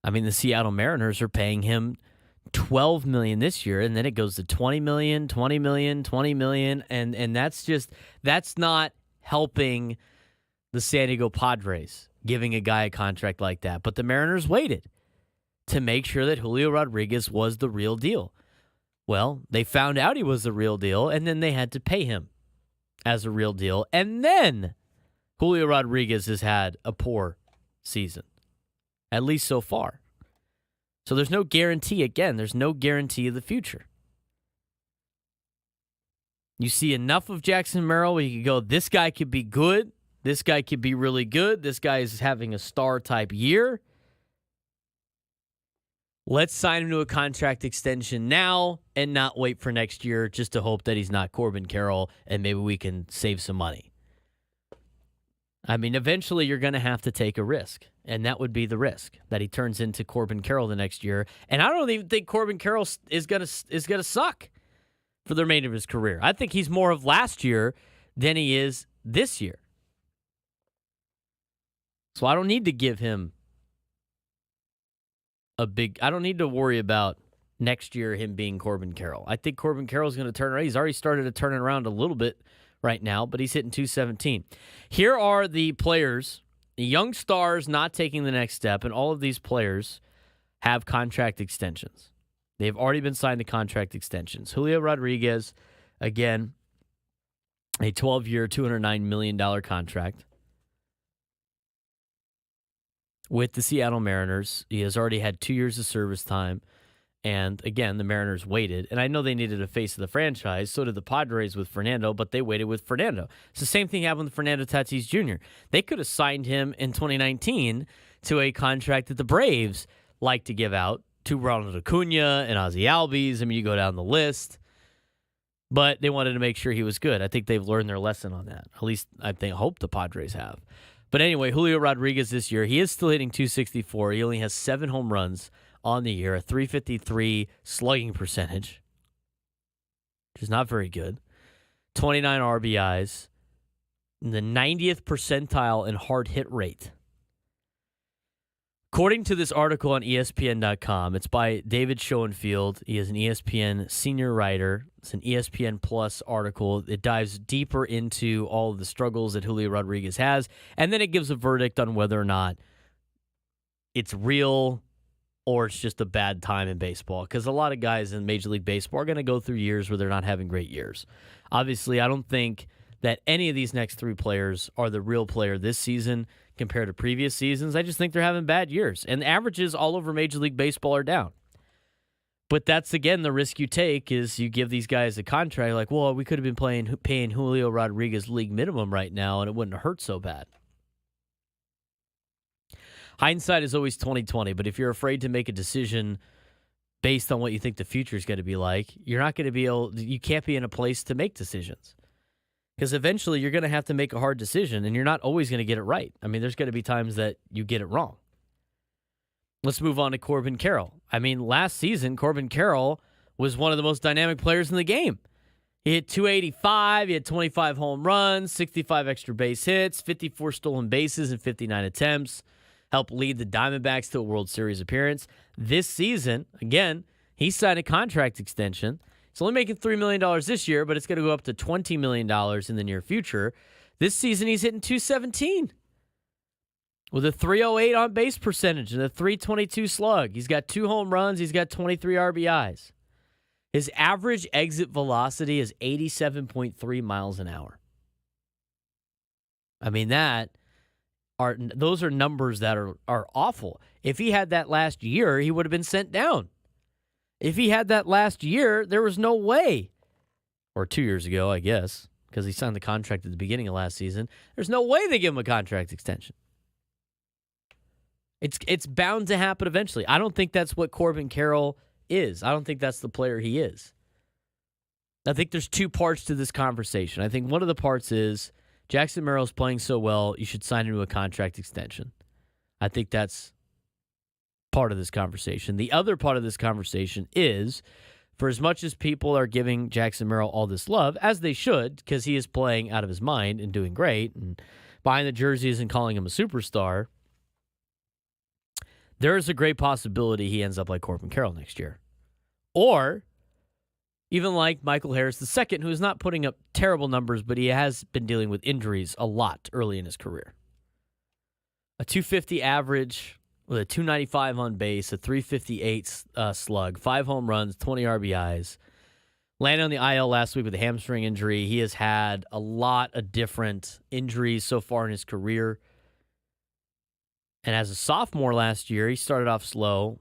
I mean, the Seattle Mariners are paying him $12 million this year, and then it goes to $20 million, $20 million, $20 million, and that's not helping the San Diego Padres, giving a guy a contract like that. But the Mariners waited to make sure that Julio Rodriguez was the real deal. Well, they found out he was the real deal, and then they had to pay him as a real deal. And then Julio Rodriguez has had a poor season, at least so far. So there's no guarantee. Again, there's no guarantee of the future. You see enough of Jackson Merrill where you can go, this guy could be good. This guy could be really good. This guy is having a star-type year. Let's sign him to a contract extension now and not wait for next year just to hope that he's not Corbin Carroll and maybe we can save some money. I mean, eventually you're going to have to take a risk, and that would be the risk that he turns into Corbin Carroll the next year. And I don't even think Corbin Carroll is going to suck for the remainder of his career. I think he's more of last year than he is this year. So I don't need to give him I don't need to worry about next year him being Corbin Carroll. I think Corbin Carroll's going to turn around. He's already started to turn it around a little bit right now, but he's hitting 217. Here are the players, the young stars not taking the next step, and all of these players have contract extensions. They've already been signed to contract extensions. Julio Rodriguez, again, a 12-year, $209 million contract with the Seattle Mariners. He has already had 2 years of service time. And again, the Mariners waited. And I know they needed a face of the franchise. So did the Padres with Fernando, but they waited with Fernando. It's the same thing happened with Fernando Tatis Jr. They could have signed him in 2019 to a contract that the Braves like to give out to Ronald Acuna and Ozzie Albies. I mean, you go down the list. But they wanted to make sure he was good. I think they've learned their lesson on that. At least I hope the Padres have. But anyway, Julio Rodriguez this year, he is still hitting 264. He only has 7 home runs on the year, a 353 slugging percentage, which is not very good. 29 RBIs, the 90th percentile in hard hit rate. According to this article on ESPN.com, it's by David Schoenfield. He is an ESPN senior writer. It's an ESPN Plus article. It dives deeper into all of the struggles that Julio Rodriguez has, and then it gives a verdict on whether or not it's real or it's just a bad time in baseball. Because a lot of guys in Major League Baseball are going to go through years where they're not having great years. Obviously, I don't think that any of these next 3 players are the real player this season compared to previous seasons. I just think they're having bad years. And the averages all over Major League Baseball are down. But that's, again, the risk you take is you give these guys a contract like, well, we could have been paying Julio Rodriguez league minimum right now, and it wouldn't have hurt so bad. Hindsight is always 20/20, but if you're afraid to make a decision based on what you think the future is going to be like, you're not going to be able. You can't be in a place to make decisions because eventually you're going to have to make a hard decision, and you're not always going to get it right. I mean, there's going to be times that you get it wrong. Let's move on to Corbin Carroll. I mean, last season, Corbin Carroll was one of the most dynamic players in the game. He hit 285, he had 25 home runs, 65 extra base hits, 54 stolen bases in 59 attempts, helped lead the Diamondbacks to a World Series appearance. This season, again, he signed a contract extension. He's only making $3 million this year, but it's going to go up to $20 million in the near future. This season, he's hitting 217 with a 308 on base percentage and a 322 slug. He's got 2 home runs. He's got 23 RBIs. His average exit velocity is 87.3 miles an hour. I mean, those are numbers that are awful. If he had that last year, he would have been sent down. If he had that last year, there was no way. Or 2 years ago, I guess, because he signed the contract at the beginning of last season. There's no way they give him a contract extension. It's bound to happen eventually. I don't think that's what Corbin Carroll is. I don't think that's the player he is. I think there's 2 parts to this conversation. I think one of the parts is Jackson Merrill's playing so well, you should sign him to a contract extension. I think that's part of this conversation. The other part of this conversation is, for as much as people are giving Jackson Merrill all this love, as they should, because he is playing out of his mind and doing great and buying the jerseys and calling him a superstar, there is a great possibility he ends up like Corbin Carroll next year. Or even like Michael Harris II, who is not putting up terrible numbers, but he has been dealing with injuries a lot early in his career. A 250 average with a 295 on base, a 358 slug, 5 home runs, 20 RBIs. Landed on the IL last week with a hamstring injury. He has had a lot of different injuries so far in his career. And as a sophomore last year, he started off slow,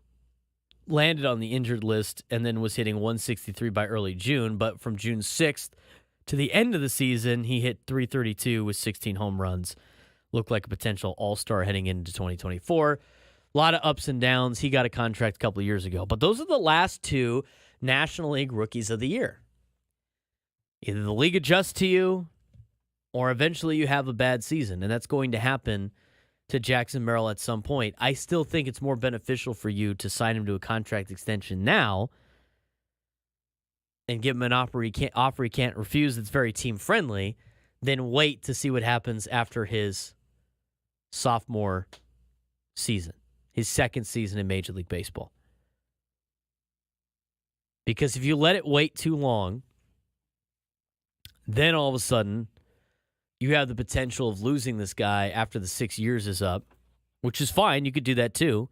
landed on the injured list, and then was hitting 163 by early June. But from June 6th to the end of the season, he hit 332 with 16 home runs. Looked like a potential all-star heading into 2024. A lot of ups and downs. He got a contract a couple of years ago. But those are the last 2 National League Rookies of the Year. Either the league adjusts to you or eventually you have a bad season, and that's going to happen to Jackson Merrill at some point. I still think it's more beneficial for you to sign him to a contract extension now and give him an offer he can't refuse that's very team-friendly, than wait to see what happens after his sophomore season, his second season in Major League Baseball. Because if you let it wait too long, then all of a sudden you have the potential of losing this guy after the 6 years is up, which is fine. You could do that too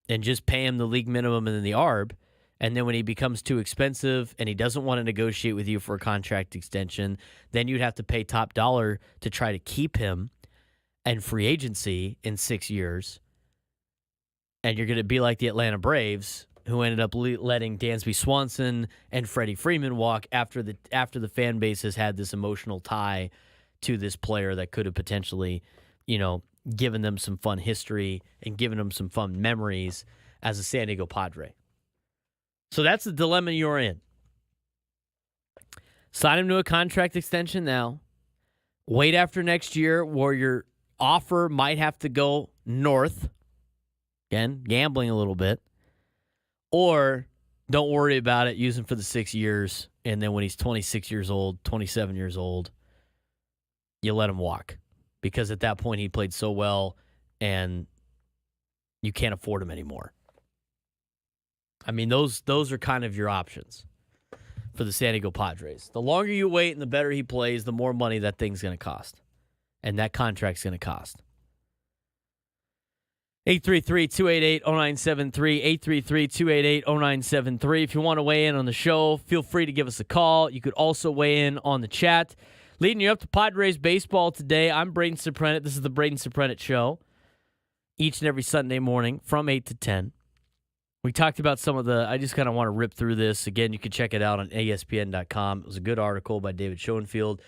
and just pay him the league minimum and then the ARB. And then when he becomes too expensive and he doesn't want to negotiate with you for a contract extension, then you'd have to pay top dollar to try to keep him and free agency in 6 years. And you're going to be like the Atlanta Braves, who ended up letting Dansby Swanson and Freddie Freeman walk after the fan base has had this emotional tie to this player that could have potentially, given them some fun history and given them some fun memories as a San Diego Padre. So that's the dilemma you're in. Sign him to a contract extension now. Wait after next year where your offer might have to go north. Again, gambling a little bit. Or don't worry about it. Use him for the 6 years. And then when he's 26 years old, 27 years old, you let him walk. Because at that point he played so well and you can't afford him anymore. I mean, those are kind of your options for the San Diego Padres. The longer you wait and the better he plays, the more money that thing's going to cost. And that contract's going to cost. 833-288-0973, 833-288-0973. If you want to weigh in on the show, feel free to give us a call. You could also weigh in on the chat. Leading you up to Padres baseball today, I'm Braden Surprenant. This is the Braden Surprenant Show. Each and every Sunday morning from 8 to 10. We talked about I just kind of want to rip through this. Again, you can check it out on ESPN.com. It was a good article by David Schoenfield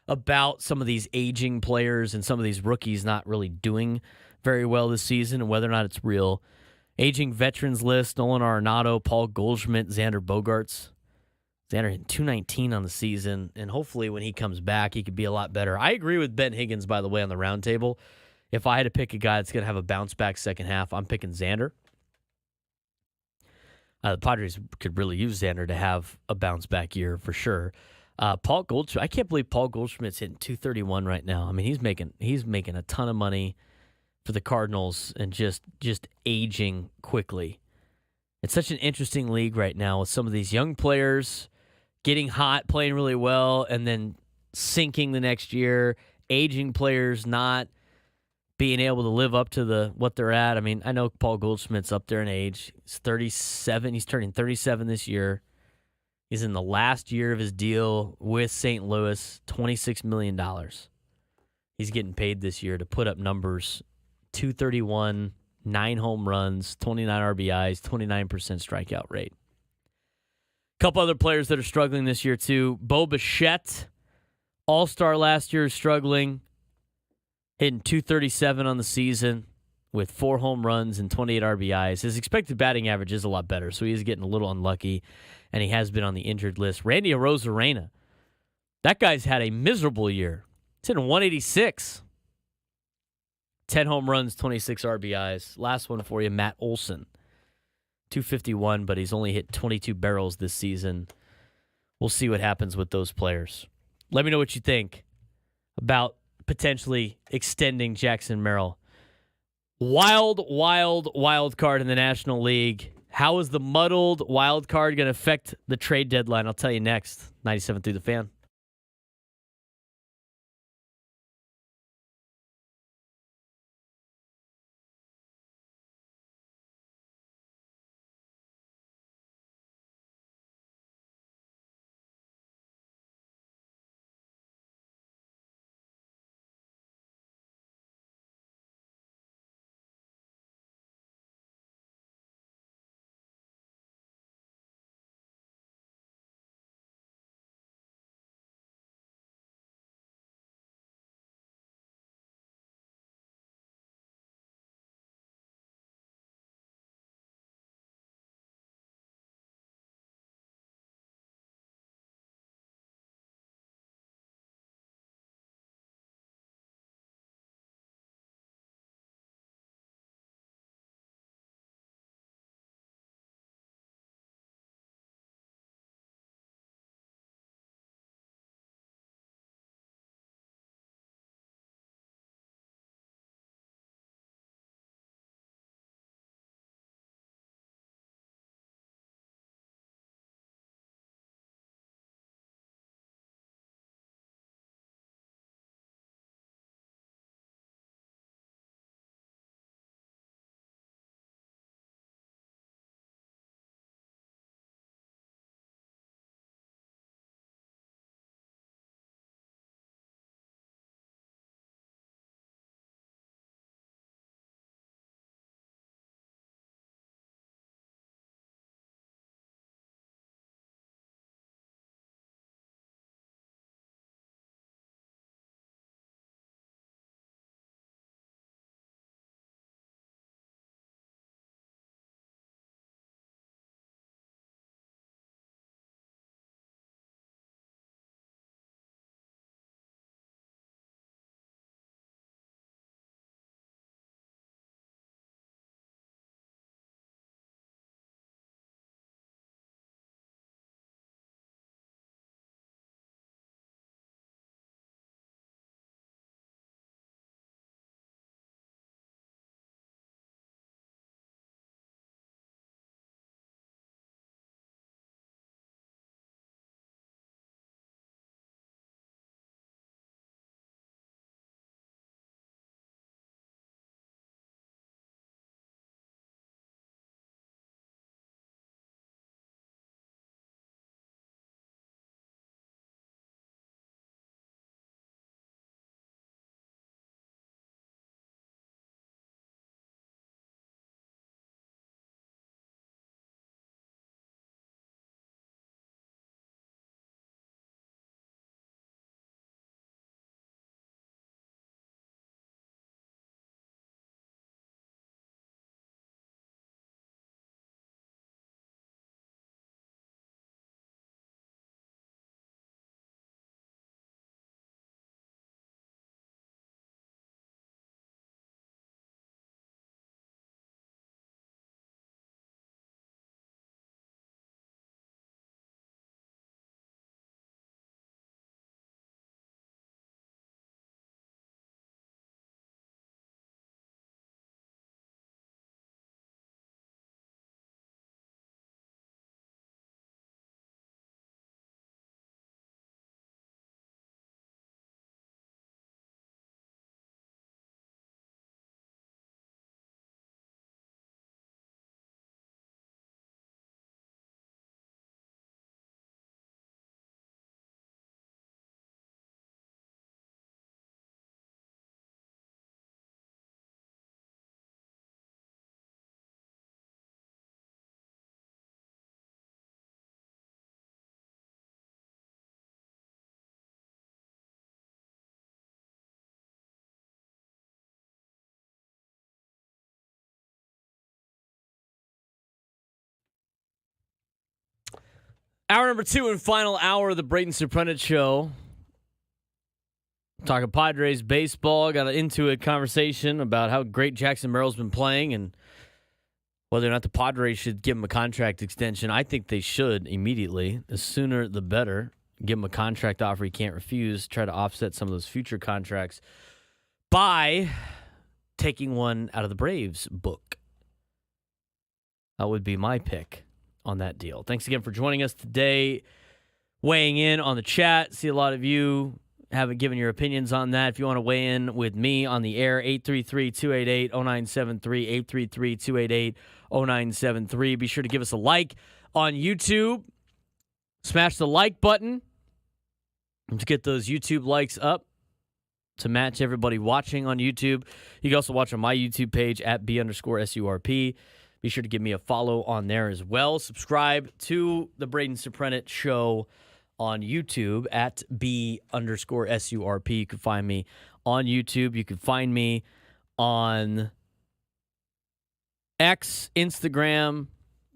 about some of these aging players and some of these rookies not really doing very well this season and whether or not it's real. Aging veterans list: Nolan Arenado, Paul Goldschmidt, Xander Bogaerts. Xander hitting .219 on the season, and hopefully when he comes back, he could be a lot better. I agree with Ben Higgins, by the way, on the roundtable. If I had to pick a guy that's going to have a bounce-back second half, I'm picking Xander. The Padres could really use Xander to have a bounce-back year for sure. Paul Goldschmidt, I can't believe Paul Goldschmidt's hitting .231 right now. I mean, he's making a ton of money for the Cardinals and just aging quickly. It's such an interesting league right now with some of these young players getting hot, playing really well, and then sinking the next year. Aging players not being able to live up to what they're at. I mean, I know Paul Goldschmidt's up there in age. He's 37. He's turning 37 this year. He's in the last year of his deal with St. Louis, $26 million. He's getting paid this year to put up numbers: .231, 9 home runs, 29 RBIs, 29% strikeout rate. A couple other players that are struggling this year, too. Bo Bichette, all-star last year, is struggling. Hitting .237 on the season with 4 home runs and 28 RBIs. His expected batting average is a lot better, so he is getting a little unlucky, and he has been on the injured list. Randy Arozarena, that guy's had a miserable year. He's hitting .186. 10 home runs, 26 RBIs. Last one for you, Matt Olson. .251, but he's only hit 22 barrels this season. We'll see what happens with those players. Let me know what you think about potentially extending Jackson Merrill. Wild card in the National League. How is the muddled wild card going to affect the trade deadline? I'll tell you next. 97 through the Fan. Hour number 2 and final hour of the Braden Surprenant Show. Talking Padres baseball. Got into a conversation about how great Jackson Merrill's been playing and whether or not the Padres should give him a contract extension. I think they should immediately. The sooner, the better. Give him a contract offer he can't refuse. Try to offset some of those future contracts by taking one out of the Braves book. That would be my pick on that deal. Thanks again for joining us today. Weighing in on the chat. See a lot of you haven't given your opinions on that. If you want to weigh in with me on the air, 833-288-0973, 833-288-0973. Be sure to give us a like on YouTube. Smash the like button to get those YouTube likes up to match everybody watching on YouTube. You can also watch on my YouTube page at B_SURP. Be sure to give me a follow on there as well. Subscribe to the Braden Surprenant Show on YouTube at B_SURP. You can find me on YouTube. You can find me on X, Instagram,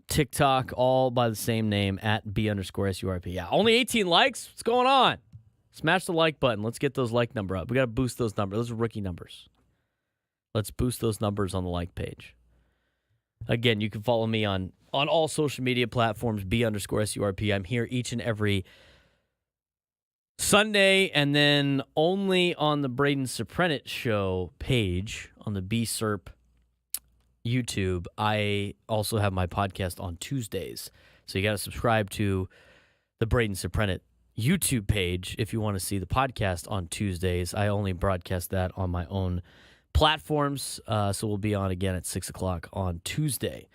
TikTok, all by the same name at B_SURP. Yeah, only 18 likes. What's going on? Smash the like button. Let's get those like number up. We got to boost those numbers. Those are rookie numbers. Let's boost those numbers on the like page. Again, you can follow me on all social media platforms, B_SURP. I'm here each and every Sunday, and then only on the Braden Surprenant Show page on the B-Surp YouTube. I also have my podcast on Tuesdays. So you got to subscribe to the Braden Surprenant YouTube page if you want to see the podcast on Tuesdays. I only broadcast that on my own platforms, so we'll be on again at 6 o'clock on Tuesday.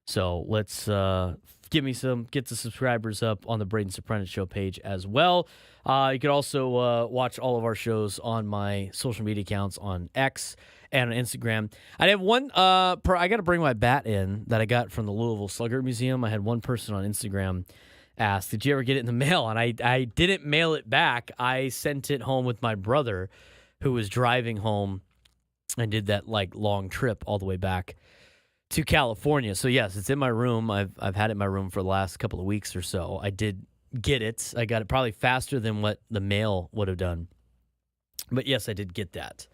So let's get the subscribers up on the Braden Surprenant Show page as well. You can also watch all of our shows on my social media accounts on X and on Instagram. I have one. I got to bring my bat in that I got from the Louisville Slugger Museum. I had one person on Instagram ask, "Did you ever get it in the mail?" And I didn't mail it back. I sent it home with my brother, who was driving home. I did that long trip all the way back to California. So yes, it's in my room. I've had it in my room for the last couple of weeks or so. I did get it. I got it probably faster than what the mail would have done. But yes, I did get that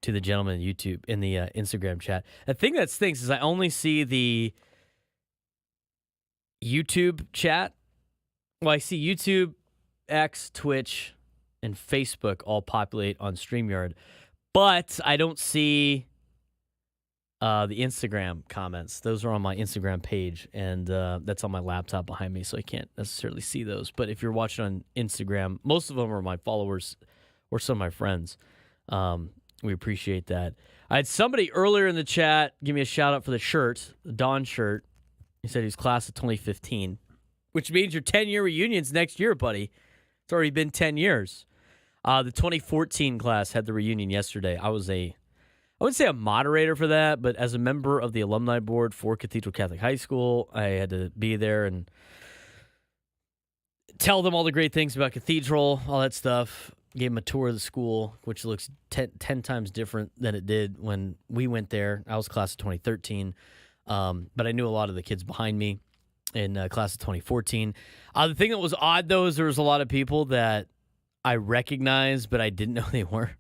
to the gentleman in YouTube in the Instagram chat. The thing that stinks is I only see the YouTube chat. Well, I see YouTube, X, Twitch, and Facebook all populate on StreamYard. But I don't see the Instagram comments. Those are on my Instagram page, and that's on my laptop behind me, so I can't necessarily see those. But if you're watching on Instagram, most of them are my followers or some of my friends. We appreciate that. I had somebody earlier in the chat give me a shout-out for the shirt, the Dawn shirt. He said he's class of 2015, which means your 10-year reunion's next year, buddy. It's already been 10 years. The 2014 class had the reunion yesterday. I wouldn't say a moderator for that, but as a member of the alumni board for Cathedral Catholic High School, I had to be there and tell them all the great things about Cathedral, all that stuff. Gave them a tour of the school, which looks 10 times different than it did when we went there. I was class of 2013, but I knew a lot of the kids behind me in class of 2014. The thing that was odd, though, is there was a lot of people that I recognized, but I didn't know they were.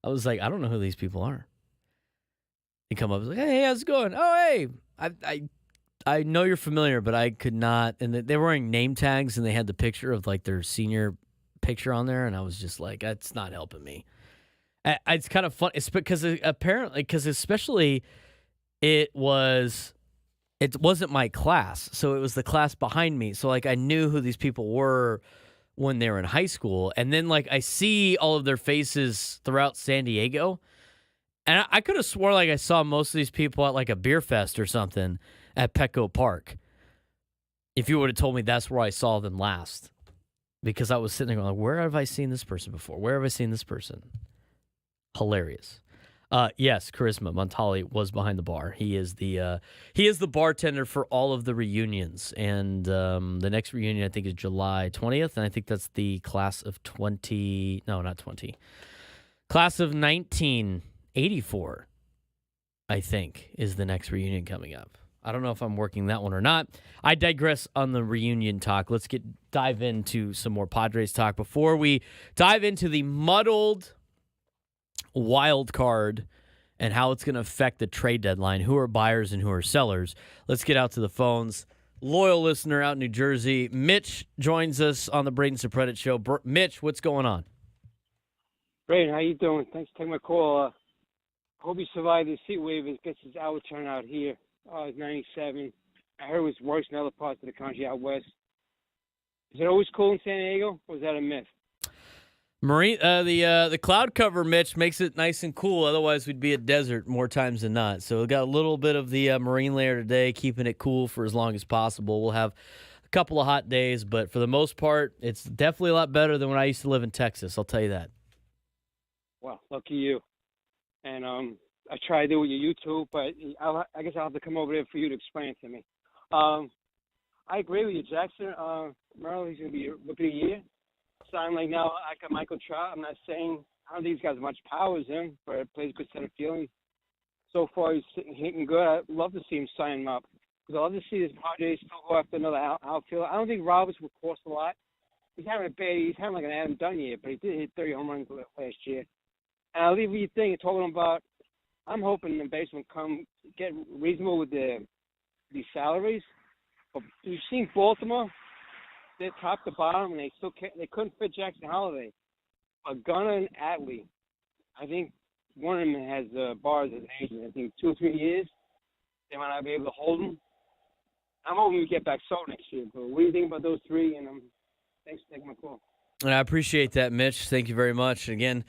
I was like, I don't know who these people are. They come up and was like, "Hey, how's it going?" "Oh, hey, I know you're familiar, but I could not." And they were wearing name tags, and they had the picture of their senior picture on there, and I was just like, that's not helping me. It's kind of fun. It's because especially it wasn't my class, so it was the class behind me. So I knew who these people were when they were in high school. And then I see all of their faces throughout San Diego. And I could have swore I saw most of these people at a beer fest or something at Petco Park. If you would have told me that's where I saw them last. Because I was sitting there going, where have I seen this person before? Where have I seen this person? Hilarious. Yes, Charisma Montali was behind the bar. He is the bartender for all of the reunions, and the next reunion I think is July 20th, and I think that's the class of 1984. I think is the next reunion coming up. I don't know if I'm working that one or not. I digress on the reunion talk. Let's dive into some more Padres talk. Before we dive into the muddled wild card and how it's going to affect the trade deadline, who are buyers and who are sellers, let's get out to the phones. Loyal listener out in New Jersey, Mitch joins us on the Braden Surprenant Show. Mitch, what's going on? Braden, how you doing? Thanks for taking my call. Hope you survived the heat wave. It gets its hour turnout here. It's 97. I heard it was worse in other parts of the country out west. Is it always cool in San Diego, or is that a myth? The cloud cover, Mitch, makes it nice and cool. Otherwise, we'd be a desert more times than not. So we got a little bit of the marine layer today, keeping it cool for as long as possible. We'll have a couple of hot days, but for the most part, it's definitely a lot better than when I used to live in Texas. I'll tell you that. Well, lucky you. And I try to do it with your YouTube, but I guess I'll have to come over there for you to explain it to me. I agree with you, Jackson. Merrill, he's going to be Rookie of the Year. Sound like now I got Michael Trout. I'm not saying I don't think he's got as much power as him, but he plays good center fielding. So far, he's hitting good. I'd love to see him sign him up because I'd love to see his Padres still go after another outfielder. I don't think Roberts will cost a lot. He's having like an Adam Dunn year, but he did hit 30 home runs last year. And I'll leave you thinking, talking about. I'm hoping the base will get reasonable with these salaries. But you've seen Baltimore. They're top to bottom, and they couldn't fit Jackson Holiday. But Gunnar and Atley, I think one of them has bars as an agent. I think 2 or 3 years, they might not be able to hold him. I'm hoping we get back sold next year. But what do you think about those three? And thanks for taking my call. And I appreciate that, Mitch. Thank you very much. Again,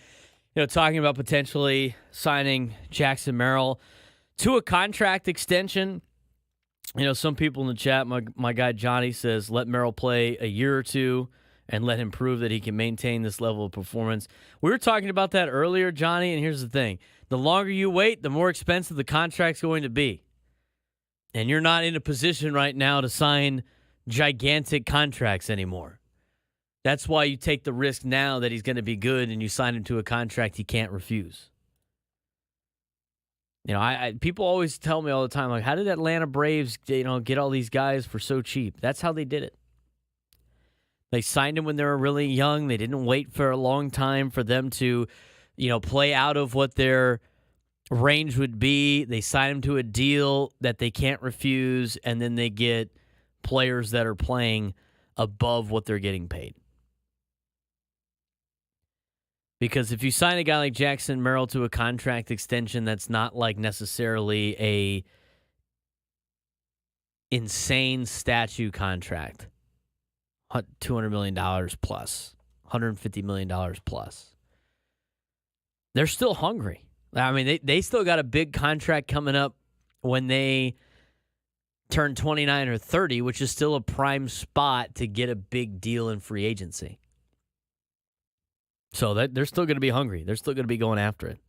talking about potentially signing Jackson Merrill to a contract extension. Some people in the chat, my guy Johnny says, let Merrill play a year or two and let him prove that he can maintain this level of performance. We were talking about that earlier, Johnny, and here's the thing. The longer you wait, the more expensive the contract's going to be. And you're not in a position right now to sign gigantic contracts anymore. That's why you take the risk now that he's going to be good and you sign him to a contract he can't refuse. People always tell me all the time, like, how did Atlanta Braves, get all these guys for so cheap? That's how they did it. They signed him when they were really young. They didn't wait for a long time for them to, play out of what their range would be. They signed him to a deal that they can't refuse, and then they get players that are playing above what they're getting paid. Because if you sign a guy like Jackson Merrill to a contract extension that's not like necessarily a insane statue contract, $200 million plus, $150 million plus, they're still hungry. I mean, they still got a big contract coming up when they turn 29 or 30, which is still a prime spot to get a big deal in free agency. So they're still going to be hungry. They're still going to be going after it.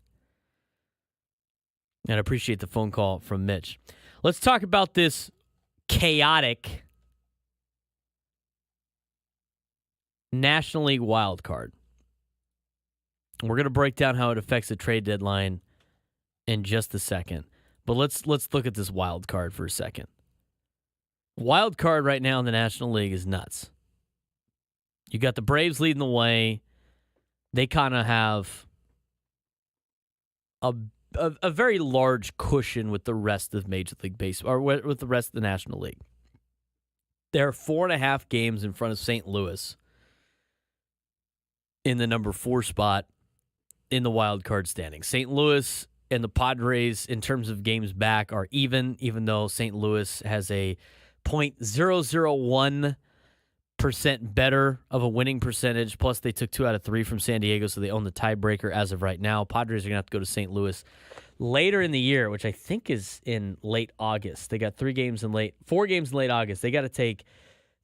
And I appreciate the phone call from Mitch. Let's talk about this chaotic National League wild card. We're going to break down how it affects the trade deadline in just a second. But let's look at this wild card for a second. Wild card right now in the National League is nuts. You got the Braves leading the way. They kind of have a very large cushion with the rest of Major League Baseball, or with the rest of the National League. There are 4.5 games in front of St. Louis in the number 4 spot in the wild card standing. St. Louis and the Padres, in terms of games back, are even though St. Louis has a .001% better of a winning percentage. Plus, they took 2 out of 3 from San Diego, so they own the tiebreaker as of right now. Padres are going to have to go to St. Louis later in the year, which I think is in late August. They got 4 games in late August. They got to take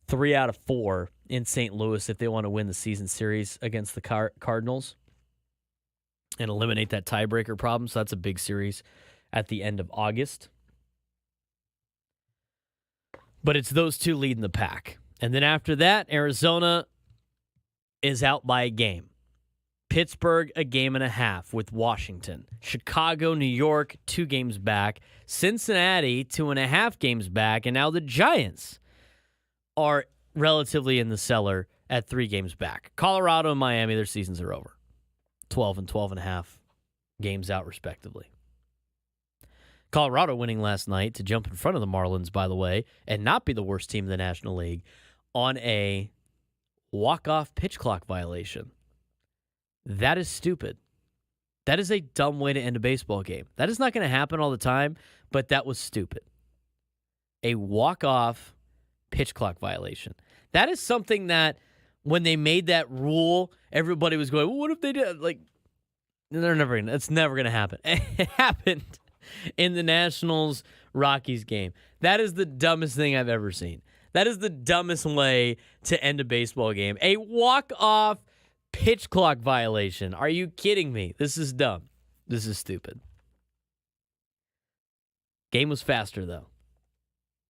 3 out of 4 in St. Louis if they want to win the season series against the Cardinals and eliminate that tiebreaker problem. So that's a big series at the end of August. But it's those two leading the pack. And then after that, Arizona is out by a game. Pittsburgh, a game and a half with Washington. Chicago, New York, 2 games back. Cincinnati, 2.5 games back. And now the Giants are relatively in the cellar at 3 games back. Colorado and Miami, their seasons are over. 12 and 12.5 games out, respectively. Colorado winning last night to jump in front of the Marlins, by the way, and not be the worst team in the National League on a walk-off pitch clock violation. That is stupid. That is a dumb way to end a baseball game. That is not going to happen all the time, but that was stupid. A walk-off pitch clock violation. That is something that when they made that rule, everybody was going, well, what if they did? Like, it's never going to happen. It happened in the Nationals-Rockies game. That is the dumbest thing I've ever seen. That is the dumbest way to end a baseball game. A walk-off pitch clock violation. Are you kidding me? This is dumb. This is stupid. Game was faster, though.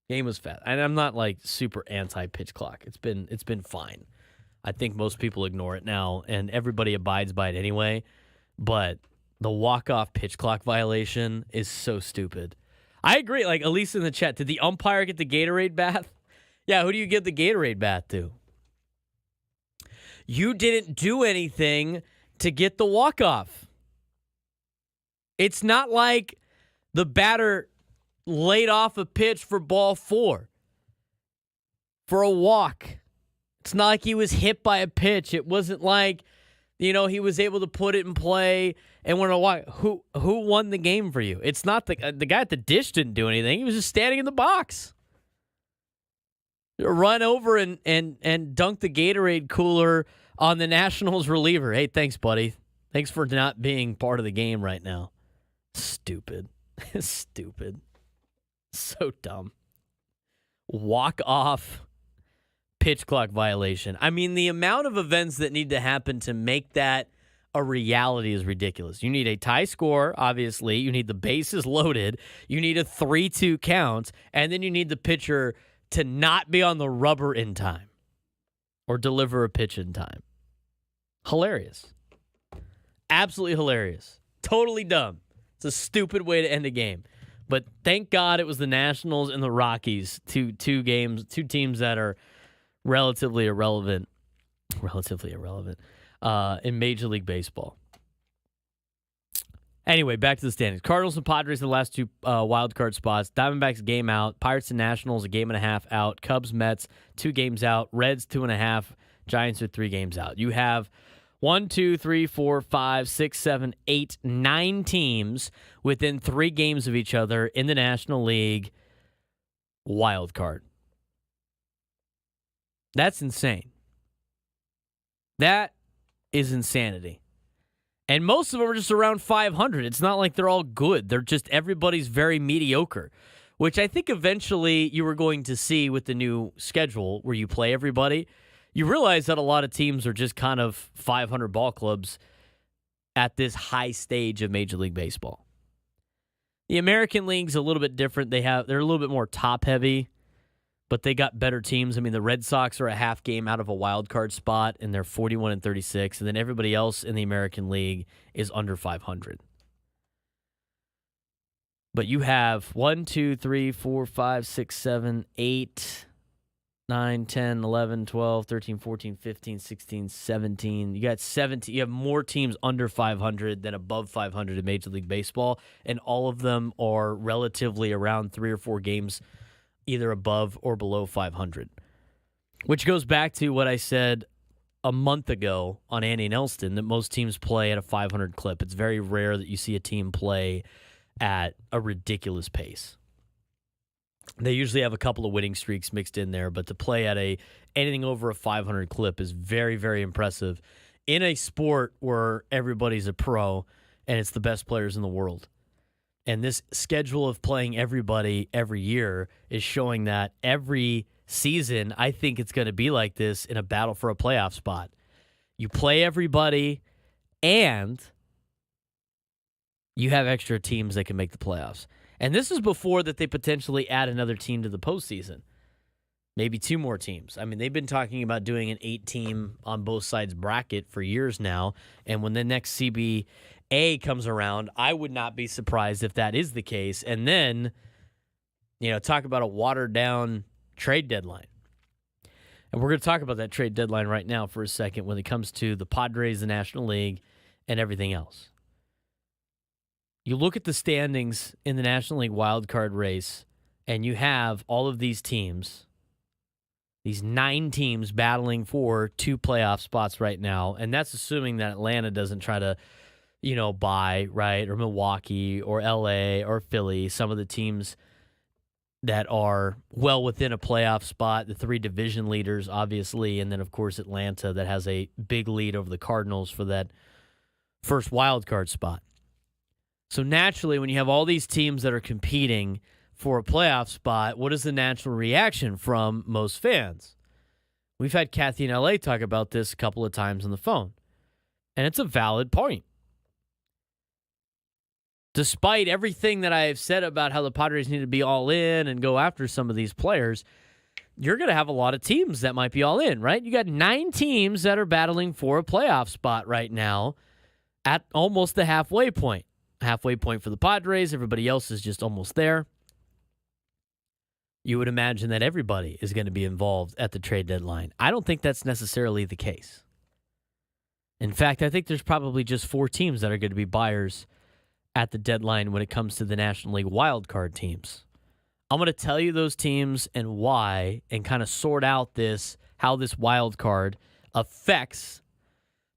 Game was fast. And I'm not like super anti-pitch clock. It's been fine. I think most people ignore it now, and everybody abides by it anyway. But the walk-off pitch clock violation is so stupid. I agree. Like, Elise in the chat, did the umpire get the Gatorade bath? Yeah, who do you give the Gatorade bath to? You didn't do anything to get the walk-off. It's not like the batter laid off a pitch for ball 4 for a walk. It's not like he was hit by a pitch. It wasn't like, he was able to put it in play and went on a walk. Who won the game for you? It's not the guy at the dish didn't do anything. He was just standing in the box. Run over and dunk the Gatorade cooler on the Nationals reliever. Hey, thanks, buddy. Thanks for not being part of the game right now. Stupid. Stupid. So dumb. Walk off pitch clock violation. I mean, the amount of events that need to happen to make that a reality is ridiculous. You need a tie score, obviously. You need the bases loaded. You need a 3-2 count. And then you need the pitcher to not be on the rubber in time or deliver a pitch in time. Hilarious. Absolutely hilarious. Totally dumb. It's a stupid way to end a game. But thank God it was the Nationals and the Rockies, two teams that are relatively irrelevant in Major League Baseball. Anyway, back to the standings. Cardinals and Padres in the last 2 wild card spots. Diamondbacks game out. Pirates and Nationals a game and a half out. Cubs, Mets 2 games out. Reds 2.5. Giants are 3 games out. You have 1, 2, 3, 4, 5, 6, 7, 8, 9 teams within 3 games of each other in the National League wild card. That's insane. That is insanity. And most of them are just around 500. It's not like they're all good. They're just everybody's very mediocre, which I think eventually you were going to see with the new schedule where you play everybody. You realize that a lot of teams are just kind of 500 ball clubs at this high stage of Major League Baseball. The American League's a little bit different. They're a little bit more top heavy, but they got better teams. I mean, the Red Sox are a half game out of a wild card spot, and they're 41-36, and then everybody else in the American League is under 500. But you have 1, 2, 3, 4, 5, 6, 7, 8, 9, 10, 11, 12, 13, 14, 15, 16, 17. You got 17. You have more teams under 500 than above 500 in Major League Baseball, and all of them are relatively around 3 or 4 games either above or below 500, which goes back to what I said a month ago on Andy Nelston, that most teams play at a 500 clip. It's very rare that you see a team play at a ridiculous pace. They usually have a couple of winning streaks mixed in there, but to play at anything over a 500 clip is very, very impressive in a sport where everybody's a pro and it's the best players in the world. And this schedule of playing everybody every year is showing that every season, I think it's going to be like this in a battle for a playoff spot. You play everybody, and you have extra teams that can make the playoffs. And this is before that they potentially add another team to the postseason. maybe 2 more teams. I mean, they've been talking about doing an 8-team on both sides bracket for years now. And when the next CBA comes around, I would not be surprised if that is the case. And then, talk about a watered down trade deadline. And we're going to talk about that trade deadline right now for a second when it comes to the Padres, the National League, and everything else. You look at the standings in the National League wildcard race, and you have all of these teams, these 9 teams battling for 2 playoff spots right now. And that's assuming that Atlanta doesn't try to, buy, right? Or Milwaukee or LA or Philly, some of the teams that are well within a playoff spot, the 3 division leaders, obviously, and then, of course, Atlanta that has a big lead over the Cardinals for that first wild card spot. So naturally, when you have all these teams that are competing for a playoff spot, what is the natural reaction from most fans? We've had Kathy in LA talk about this a couple of times on the phone, and it's a valid point. Despite everything that I have said about how the Padres need to be all in and go after some of these players, you're going to have a lot of teams that might be all in, right? You got 9 teams that are battling for a playoff spot right now at almost the halfway point. Halfway point for the Padres. Everybody else is just almost there. You would imagine that everybody is going to be involved at the trade deadline. I don't think that's necessarily the case. In fact, I think there's probably just 4 teams that are going to be buyers at the deadline when it comes to the National League wildcard teams. I'm going to tell you those teams and why, and kind of sort out how this wild card affects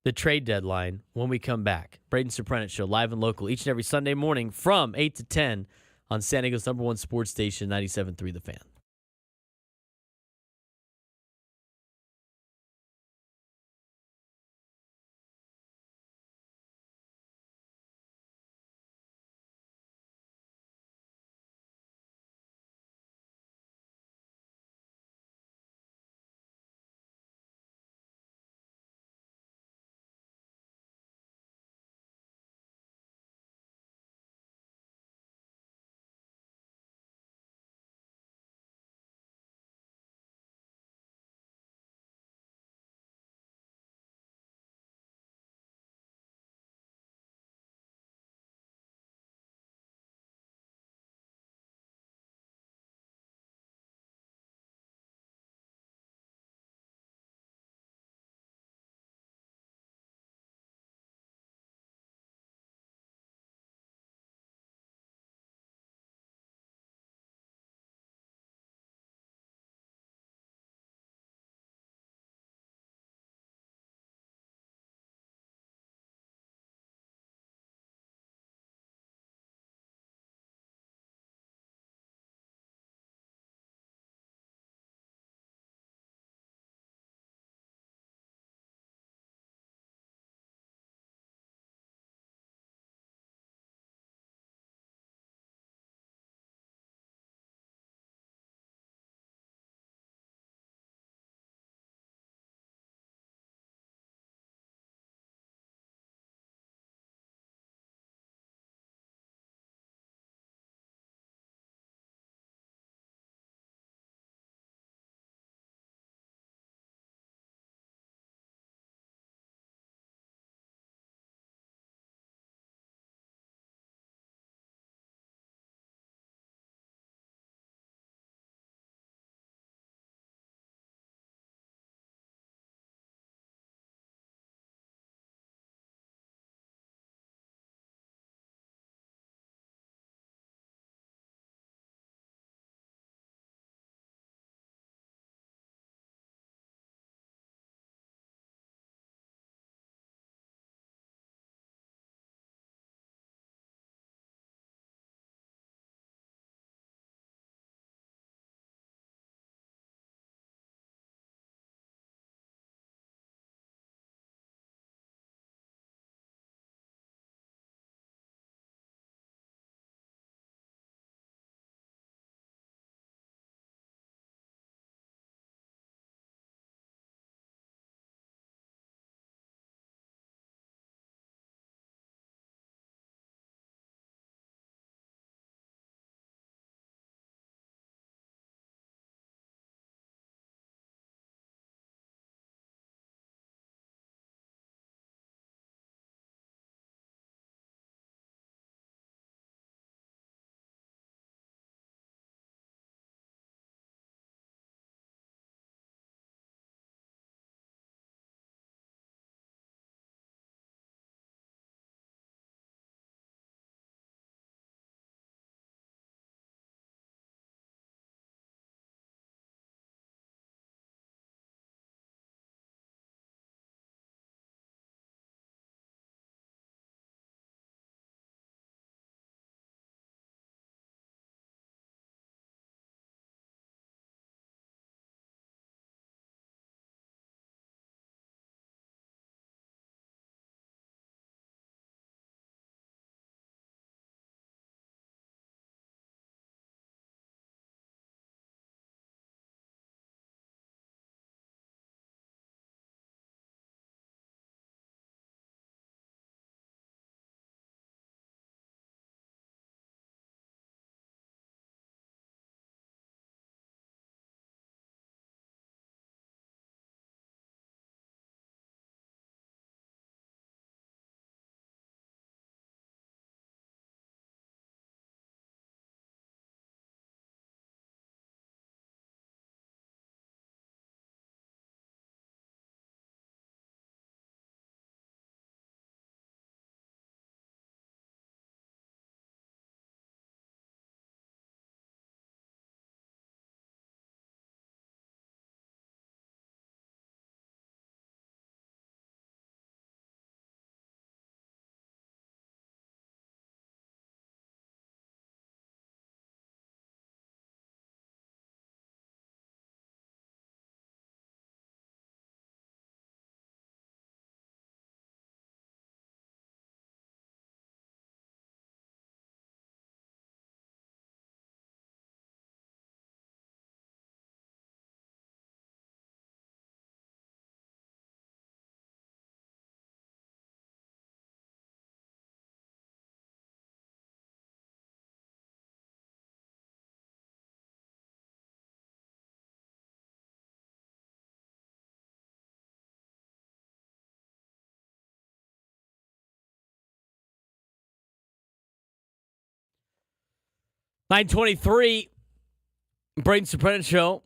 the trade deadline when we come back. Braden Surprenant Show, live and local, each and every Sunday morning from 8 to 10 on San Diego's #1 sports station, 97.3 The Fan. 9:23, Braden Surprenant Show.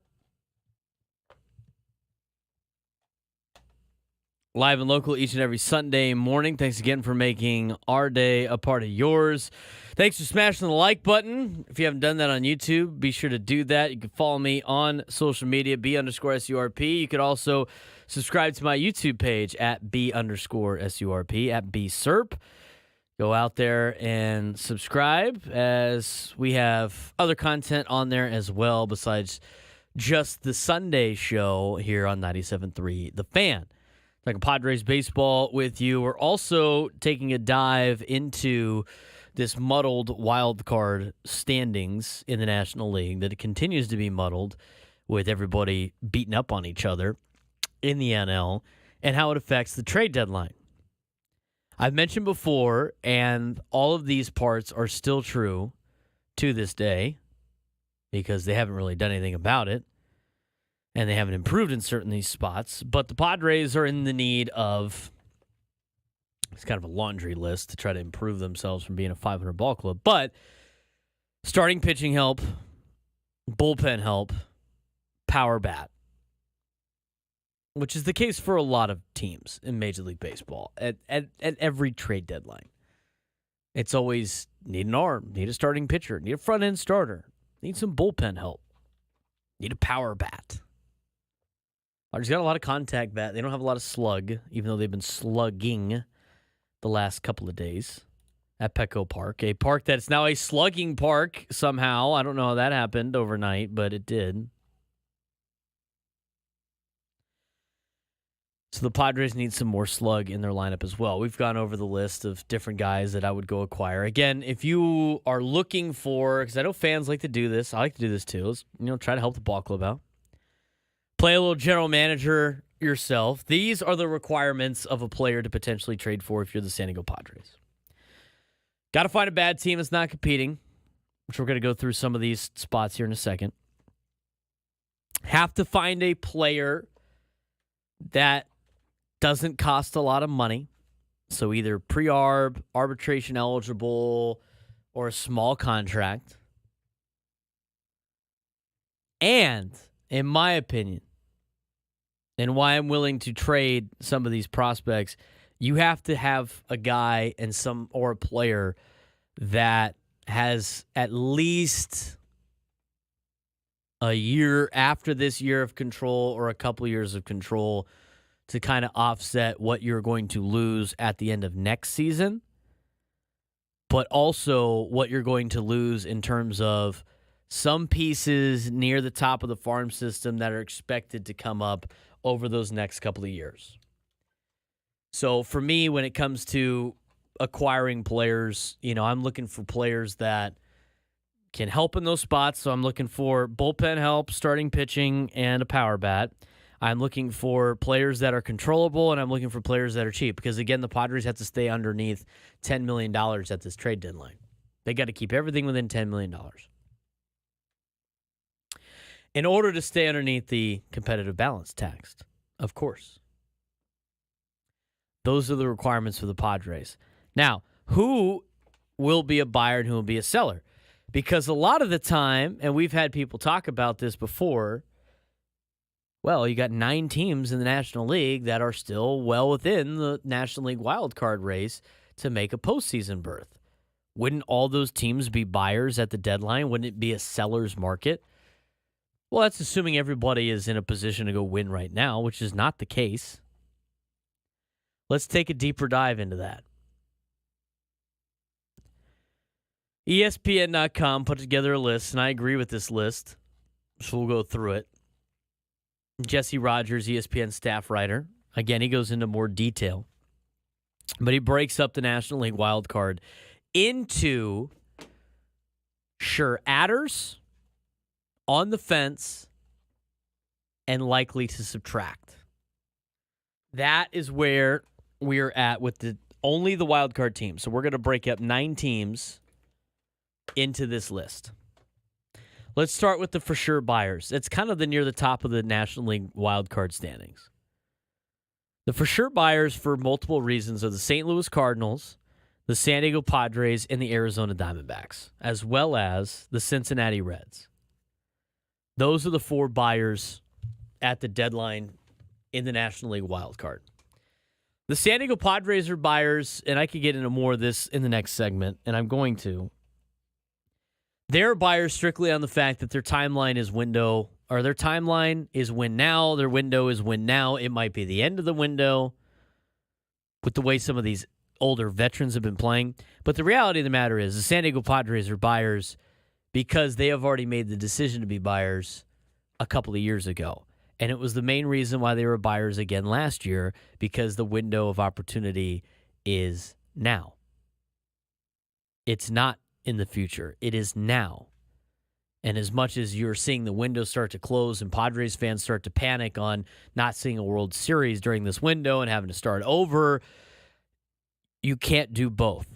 Live and local each and every Sunday morning. Thanks again for making our day a part of yours. Thanks for smashing the like button. If you haven't done that on YouTube, be sure to do that. You can follow me on social media, B_SURP. You could also subscribe to my YouTube page at B_SURP, at BSURP. Go out there and subscribe, as we have other content on there as well besides just the Sunday show here on 97.3 The Fan. Talking Padres baseball with you. We're also taking a dive into this muddled wild card standings in the National League that it continues to be muddled with everybody beating up on each other in the NL and how it affects the trade deadline. I've mentioned before, and all of these parts are still true to this day because they haven't really done anything about it. And they haven't improved in certain these spots. But the Padres are in the need of, it's kind of a laundry list to try to improve themselves from being a 500 ball club. But starting pitching help, bullpen help, power bat, which is the case for a lot of teams in Major League Baseball at every trade deadline. It's always need an arm, need a starting pitcher, need a front-end starter, need some bullpen help, need a power bat. Padres got a lot of contact bat. They don't have a lot of slug, even though they've been slugging the last couple of days at Petco Park, a park that's now a slugging park somehow. I don't know how that happened overnight, but it did. So the Padres need some more slug in their lineup as well. We've gone over the list of different guys that I would go acquire. Again, if you are looking for, because I know fans like to do this, I like to do this too. Let's try to help the ball club out. Play a little general manager yourself. These are the requirements of a player to potentially trade for if you're the San Diego Padres. Got to find a bad team that's not competing, which we're going to go through some of these spots here in a second. Have to find a player that doesn't cost a lot of money. So either pre-arb, arbitration eligible, or a small contract. And, in my opinion, and why I'm willing to trade some of these prospects, you have to have a guy or a player that has at least a year after this year of control or a couple years of control to kind of offset what you're going to lose at the end of next season, but also what you're going to lose in terms of some pieces near the top of the farm system that are expected to come up over those next couple of years. So for me, when it comes to acquiring players, I'm looking for players that can help in those spots. So I'm looking for bullpen help, starting pitching, and a power bat. I'm looking for players that are controllable, and I'm looking for players that are cheap. Because, again, the Padres have to stay underneath $10 million at this trade deadline. They got to keep everything within $10 million. In order to stay underneath the competitive balance tax, of course. Those are the requirements for the Padres. Now, who will be a buyer and who will be a seller? Because a lot of the time, and we've had people talk about this before, well, you got 9 teams in the National League that are still well within the National League wild card race to make a postseason berth. Wouldn't all those teams be buyers at the deadline? Wouldn't it be a seller's market? Well, that's assuming everybody is in a position to go win right now, which is not the case. Let's take a deeper dive into that. ESPN.com put together a list, and I agree with this list, so we'll go through it. Jesse Rogers, ESPN staff writer. Again, he goes into more detail, but he breaks up the National League wild card into adders, on the fence, and likely to subtract. That is where we're at with only the wild card team. So we're going to break up 9 teams into this list. Let's start with the for sure buyers. It's kind of near the top of the National League wild card standings. The for sure buyers, for multiple reasons, are the St. Louis Cardinals, the San Diego Padres, and the Arizona Diamondbacks, as well as the Cincinnati Reds. Those are the 4 buyers at the deadline in the National League wild card. The San Diego Padres are buyers, and I could get into more of this in the next segment, and I'm going to. They're buyers strictly on the fact that their timeline is their timeline is win now, their window is win now. It might be the end of the window with the way some of these older veterans have been playing. But the reality of the matter is the San Diego Padres are buyers because they have already made the decision to be buyers a couple of years ago. And it was the main reason why they were buyers again last year, because the window of opportunity is now. It's not in the future. It is now. And as much as you're seeing the window start to close and Padres fans start to panic on not seeing a World Series during this window and having to start over, you can't do both.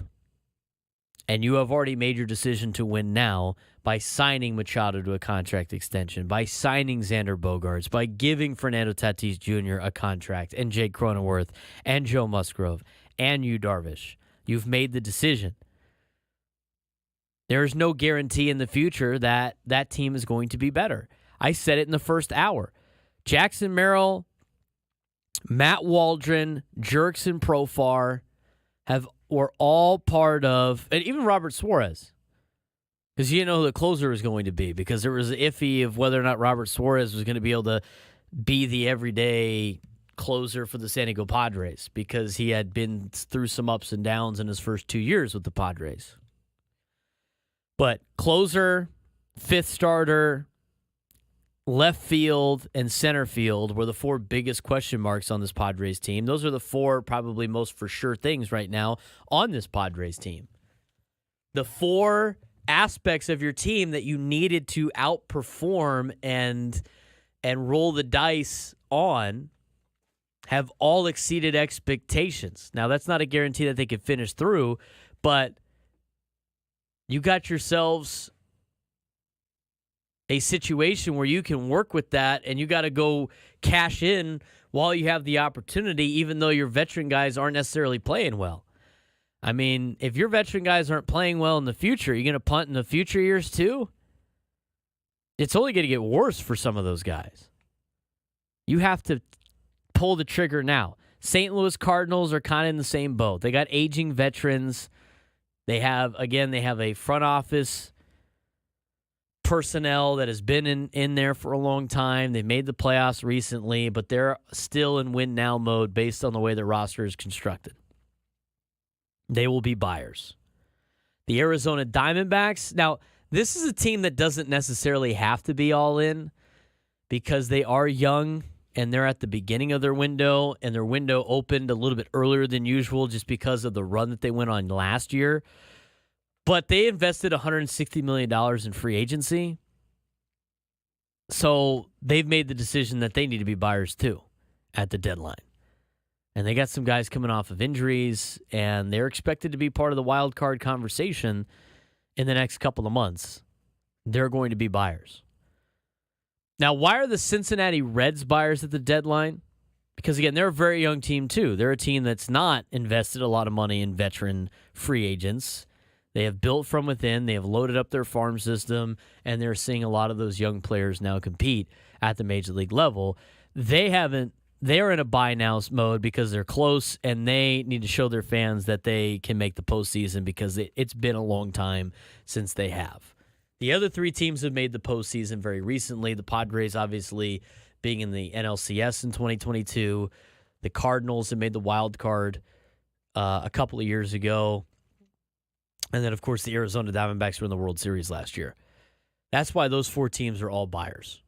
And you have already made your decision to win now by signing Machado to a contract extension, by signing Xander Bogaerts, by giving Fernando Tatis Jr. a contract, and Jake Cronenworth, and Joe Musgrove, and Yu Darvish. You've made the decision. There is no guarantee in the future that that team is going to be better. I said it in the first hour. Jackson Merrill, Matt Waldron, Jurickson Profar were all part of, and even Robert Suarez, because you didn't know who the closer was going to be, because there was iffy of whether or not Robert Suarez was going to be able to be the everyday closer for the San Diego Padres, because he had been through some ups and downs in his first 2 years with the Padres. But closer, fifth starter, left field, and center field were the 4 biggest question marks on this Padres team. Those are the 4 probably most for sure things right now on this Padres team. The 4 aspects of your team that you needed to outperform and roll the dice on have all exceeded expectations. Now, that's not a guarantee that they could finish through, but you got yourselves a situation where you can work with that, and you got to go cash in while you have the opportunity, even though your veteran guys aren't necessarily playing well. I mean, if your veteran guys aren't playing well in the future, you're going to punt in the future years too? It's only going to get worse for some of those guys. You have to pull the trigger now. St. Louis Cardinals are kind of in the same boat. They got aging veterans. They have a front office personnel that has been in there for a long time. They made the playoffs recently, but they're still in win-now mode based on the way the roster is constructed. They will be buyers. The Arizona Diamondbacks, now, this is a team that doesn't necessarily have to be all in because they are young and they're at the beginning of their window, and their window opened a little bit earlier than usual just because of the run that they went on last year. But they invested $160 million in free agency. So they've made the decision that they need to be buyers too at the deadline. And they got some guys coming off of injuries, and they're expected to be part of the wild card conversation in the next couple of months. They're going to be buyers. Now, why are the Cincinnati Reds buyers at the deadline? Because, again, they're a very young team too. They're a team that's not invested a lot of money in veteran free agents. They have built from within. They have loaded up their farm system, and they're seeing a lot of those young players now compete at the major league level. They're in a buy now mode because they're close, and they need to show their fans that they can make the postseason because it's been a long time since they have. The other 3 teams have made the postseason very recently. The Padres, obviously, being in the NLCS in 2022. The Cardinals have made the wild card a couple of years ago. And then, of course, the Arizona Diamondbacks were in the World Series last year. That's why those 4 teams are all buyers.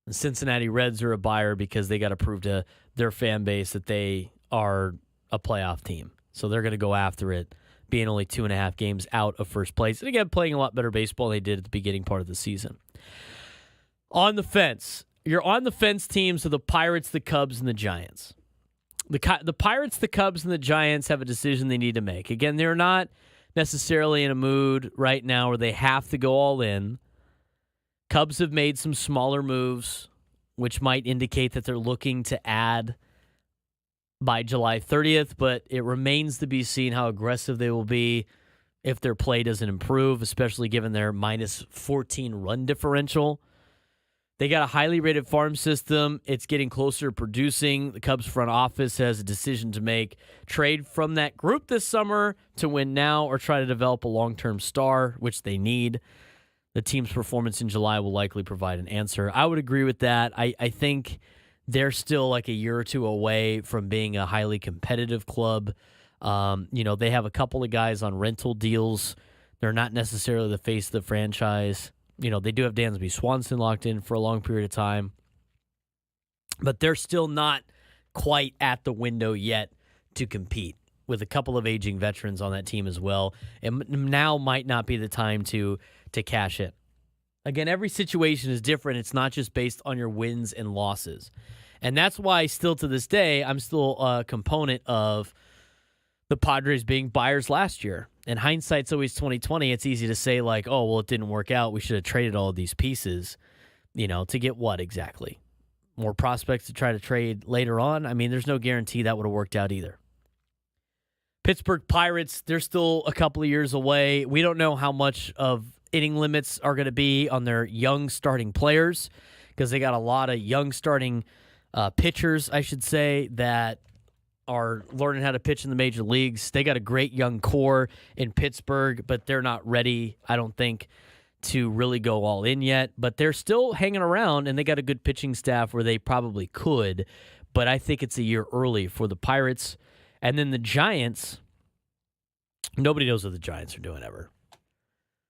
The Cincinnati Reds are a buyer because they got to prove to their fan base that they are a playoff team. So they're going to go after it, being only 2.5 games out of first place. And again, playing a lot better baseball than they did at the beginning part of the season. On the fence. Your on the fence teams are the Pirates, the Cubs, and the Giants. The Pirates, the Cubs, and the Giants have a decision they need to make. Again, they're not necessarily in a mood right now where they have to go all in. Cubs have made some smaller moves, which might indicate that they're looking to add by July 30th, but it remains to be seen how aggressive they will be if their play doesn't improve, especially given their minus 14 run differential. They got a highly rated farm system. It's getting closer to producing. The Cubs front office has a decision to make. Trade from that group this summer to win now or try to develop a long-term star, which they need. The team's performance in July will likely provide an answer. I would agree with that. I think they're still like a year or two away from being a highly competitive club. They have a couple of guys on rental deals. They're not necessarily the face of the franchise. They do have Dansby Swanson locked in for a long period of time. But they're still not quite at the window yet to compete, with a couple of aging veterans on that team as well. And now might not be the time to cash in. Again, every situation is different. It's not just based on your wins and losses. And that's why still to this day, I'm still a component of the Padres being buyers last year. And hindsight's always 20/20. It's easy to say like, oh, well, it didn't work out. We should have traded all of these pieces, to get what exactly? More prospects to try to trade later on? I mean, there's no guarantee that would have worked out either. Pittsburgh Pirates, they're still a couple of years away. We don't know how much of inning limits are going to be on their young starting players because they got a lot of young starting pitchers, I should say, that are learning how to pitch in the major leagues. They got a great young core in Pittsburgh, but they're not ready, I don't think, to really go all in yet. But they're still hanging around, and they got a good pitching staff where they probably could. But I think it's a year early for the Pirates. And then the Giants, nobody knows what the Giants are doing ever.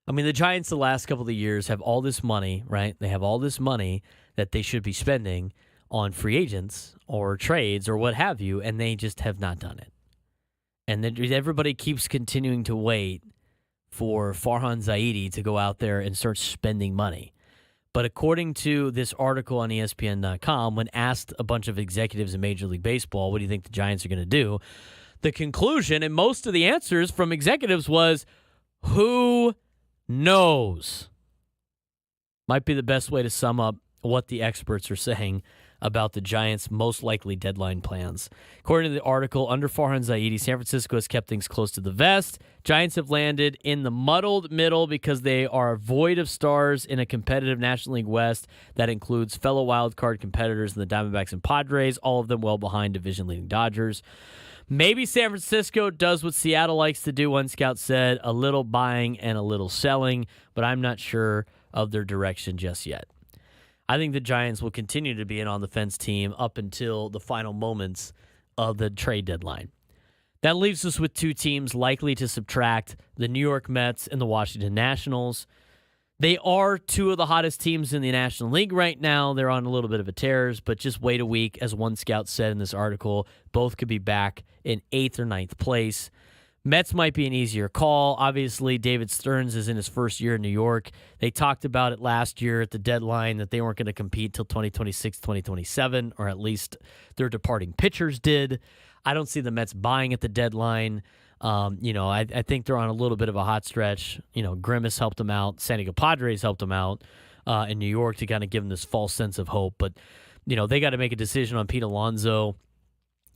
I mean, the Giants the last couple of years have all this money, right? They have all this money that they should be spending on free agents or trades or what have you, and they just have not done it. And then everybody keeps continuing to wait for Farhan Zaidi to go out there and start spending money. But according to this article on ESPN.com, when asked a bunch of executives in Major League Baseball, what do you think the Giants are going to do? The conclusion, and most of the answers from executives was, who knows? Might be the best way to sum up what the experts are saying about the Giants' most likely deadline plans. According to the article, under Farhan Zaidi, San Francisco has kept things close to the vest. Giants have landed in the muddled middle because they are void of stars in a competitive National League West that includes fellow wildcard competitors in the Diamondbacks and Padres, all of them well behind division-leading Dodgers. Maybe San Francisco does what Seattle likes to do, one scout said, a little buying and a little selling, but I'm not sure of their direction just yet. I think the Giants will continue to be an on-the-fence team up until the final moments of the trade deadline. That leaves us with two teams likely to subtract, the New York Mets and the Washington Nationals. They are two of the hottest teams in the National League right now. They're on a little bit of a tears, but just wait a week. As one scout said in this article, both could be back in 8th or 9th place. Mets might be an easier call. Obviously, David Stearns is in his first year in New York. They talked about it last year at the deadline that they weren't going to compete till 2026, 2027, or at least their departing pitchers did. I don't see the Mets buying at the deadline. I think they're on a little bit of a hot stretch. Grimace helped them out. San Diego Padres helped them out in New York to kind of give them this false sense of hope. But, they got to make a decision on Pete Alonso.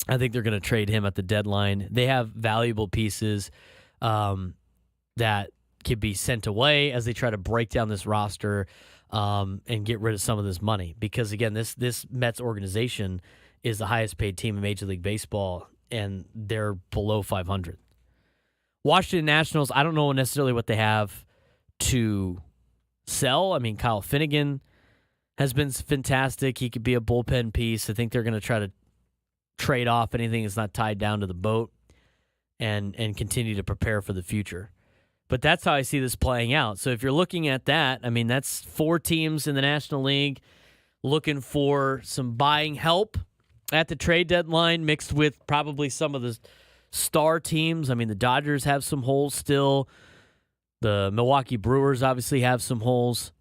I think they're going to trade him at the deadline. They have valuable pieces that could be sent away as they try to break down this roster and get rid of some of this money. Because, again, this Mets organization is the highest paid team in Major League Baseball, and they're below 500. Washington Nationals, I don't know necessarily what they have to sell. I mean, Kyle Finnegan has been fantastic. He could be a bullpen piece. I think they're going to try to trade off anything that's not tied down to the boat and continue to prepare for the future. But that's how I see this playing out. So if you're looking at that, I mean, that's 4 teams in the National League looking for some buying help at the trade deadline mixed with probably some of the star teams. I mean, the Dodgers have some holes still. The Milwaukee Brewers obviously have some holes.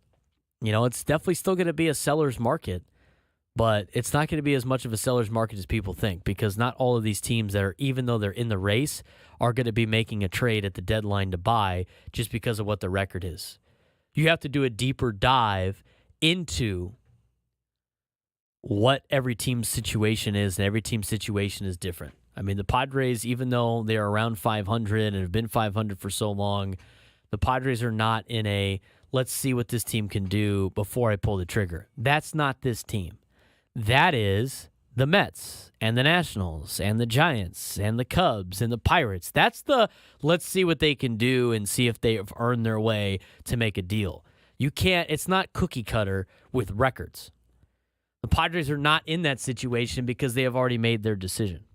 It's definitely still going to be a seller's market. But it's not going to be as much of a seller's market as people think, because not all of these teams that are, even though they're in the race, are going to be making a trade at the deadline to buy just because of what the record is. You have to do a deeper dive into what every team's situation is, and every team's situation is different. I mean, the Padres, even though they're around 500 and have been 500 for so long, the Padres are not in a let's see what this team can do before I pull the trigger. That's not this team. That is the Mets and the Nationals and the Giants and the Cubs and the Pirates. That's the let's see what they can do and see if they have earned their way to make a deal. You can't, it's not cookie cutter with records. The Padres are not in that situation because they have already made their decision.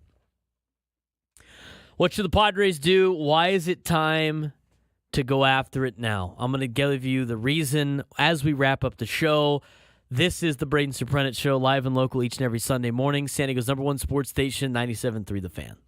What should the Padres do? Why is it time to go after it now? I'm going to give you the reason as we wrap up the show. This is the Braden Surprenant Show, live and local each and every Sunday morning. San Diego's #1 sports station, 97.3 The Fan.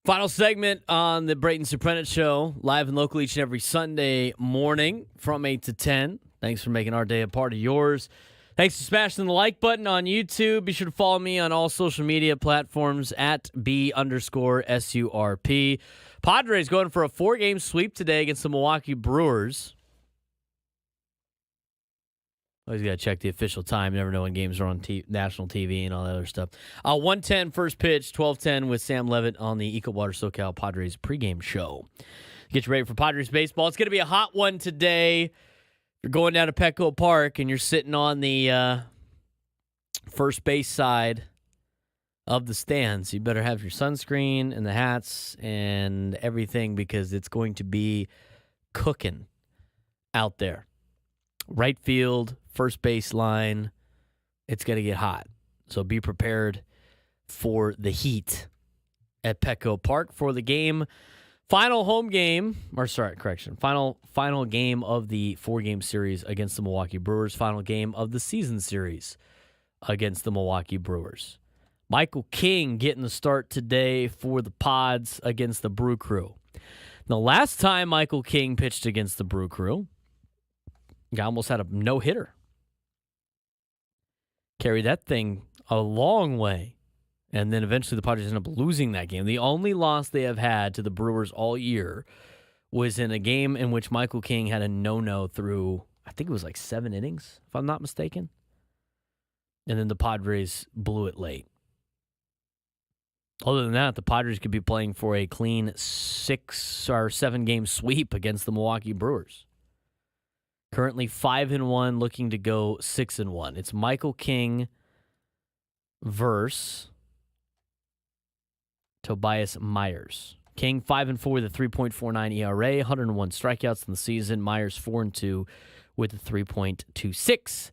Final segment on the Braden Surprenant Show, live and local each and every Sunday morning from 8 to 10. Thanks for making our day a part of yours. Thanks for smashing the like button on YouTube. Be sure to follow me on all social media platforms at B_SURP. Padres going for a 4-game sweep today against the Milwaukee Brewers. Always got to check the official time. You never know when games are on national TV and all that other stuff. 1:10 first pitch, 12:10 with Sam Levitt on the EcoWater SoCal Padres pregame show. Get you ready for Padres baseball. It's going to be a hot one today. You're going down to Petco Park and you're sitting on the first base side of the stands. You better have your sunscreen and the hats and everything because it's going to be cooking out there. Right field, first base line, it's going to get hot. So be prepared for the heat at Petco Park for the game. Final game of the 4-game series against the Milwaukee Brewers. Final game of the season series against the Milwaukee Brewers. Michael King getting the start today for the Pods against the Brew Crew. The last time Michael King pitched against the Brew Crew, he almost had a no-hitter. Carried that thing a long way. And then eventually the Padres ended up losing that game. The only loss they have had to the Brewers all year was in a game in which Michael King had a no-no through, I think it was like 7 innings, if I'm not mistaken. And then the Padres blew it late. Other than that, the Padres could be playing for a clean 6 or 7-game sweep against the Milwaukee Brewers. Currently 5-1, looking to go 6-1. It's Michael King versus Tobias Myers. King 5-4 with a 3.49 ERA, 101 strikeouts in the season. Myers 4-2 with a 3.26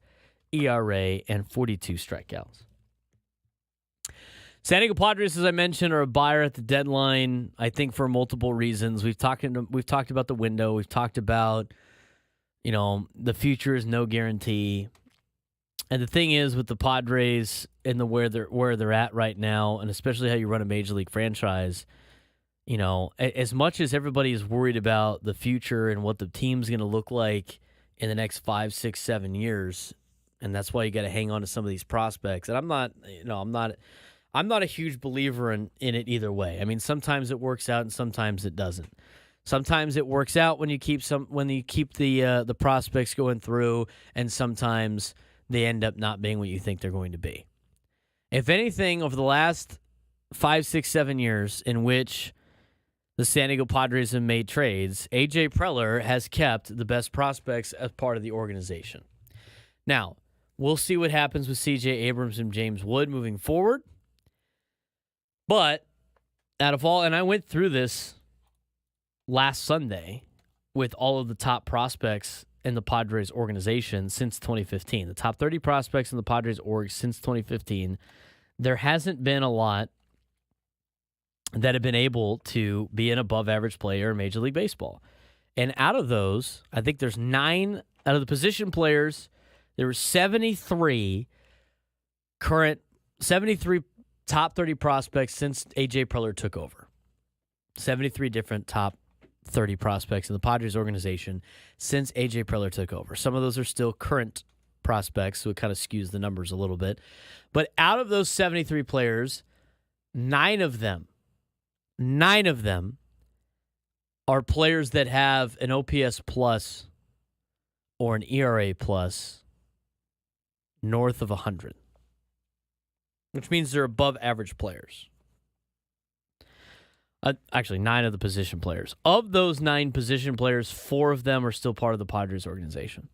ERA and 42 strikeouts. San Diego Padres, as I mentioned, are a buyer at the deadline. I think for multiple reasons. We've talked about the window. We've talked about, the future is no guarantee. And the thing is with the Padres and where they're at right now, and especially how you run a major league franchise, as much as everybody is worried about the future and what the team's going to look like in the next 5, 6, 7 years, and that's why you got to hang on to some of these prospects. And I'm not a huge believer in it either way. I mean, sometimes it works out and sometimes it doesn't. Sometimes it works out when you keep the prospects going through, and sometimes they end up not being what you think they're going to be. If anything, over the last 5, 6, 7 years in which the San Diego Padres have made trades, A.J. Preller has kept the best prospects as part of the organization. Now, we'll see what happens with C.J. Abrams and James Wood moving forward. But out of all, and I went through this last Sunday with all of the top prospects in the Padres organization since 2015. The top 30 prospects in the Padres org since 2015. There hasn't been a lot that have been able to be an above-average player in Major League Baseball. And out of those, I think there's 9 out of the position players. There were 73 top 30 prospects since A.J. Preller took over. 73 different top 30 prospects in the Padres organization since A.J. Preller took over. Some of those are still current prospects, so it kind of skews the numbers a little bit. But out of those 73 players, 9 of them are players that have an OPS plus or an ERA plus north of 100, which means they're above average players. Actually, 9 of the position players. Of those 9 position players, 4 of them are still part of the Padres organization.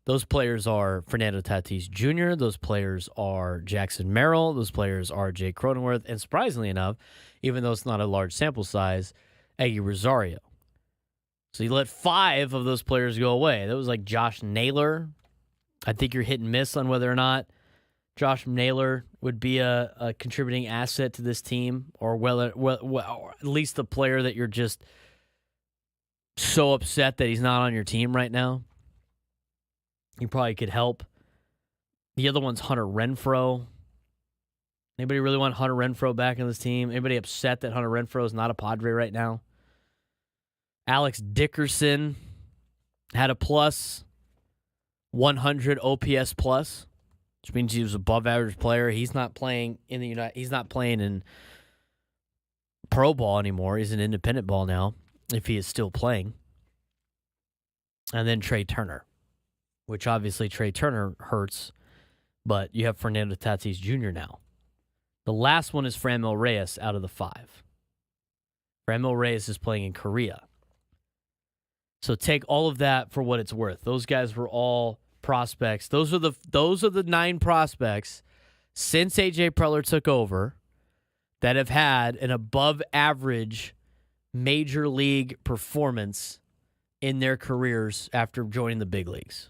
Those players are Fernando Tatis Jr., those players are Jackson Merrill, those players are Jay Cronenworth, and surprisingly enough, even though it's not a large sample size, Eggy Rosario. So you let 5 of those players go away. That was like Josh Naylor. I think you're hit and miss on whether or not Josh Naylor would be a contributing asset to this team, or or at least the player that you're just so upset that he's not on your team right now. He probably could help. The other one's Hunter Renfroe. Anybody really want Hunter Renfroe back on this team? Anybody upset that Hunter Renfroe is not a Padre right now? Alex Dickerson had a plus 100 OPS plus, which means he was above average player. He's not playing in he's not playing in pro ball anymore. He's in independent ball now, if he is still playing. And then Trey Turner, which obviously Trey Turner hurts, but you have Fernando Tatis Jr. now. The last one is Franmil Reyes out of the 5. Franmil Reyes is playing in Korea. So take all of that for what it's worth. Those guys were all prospects. Those are the 9 prospects since AJ Preller took over that have had an above average major league performance in their careers after joining the big leagues.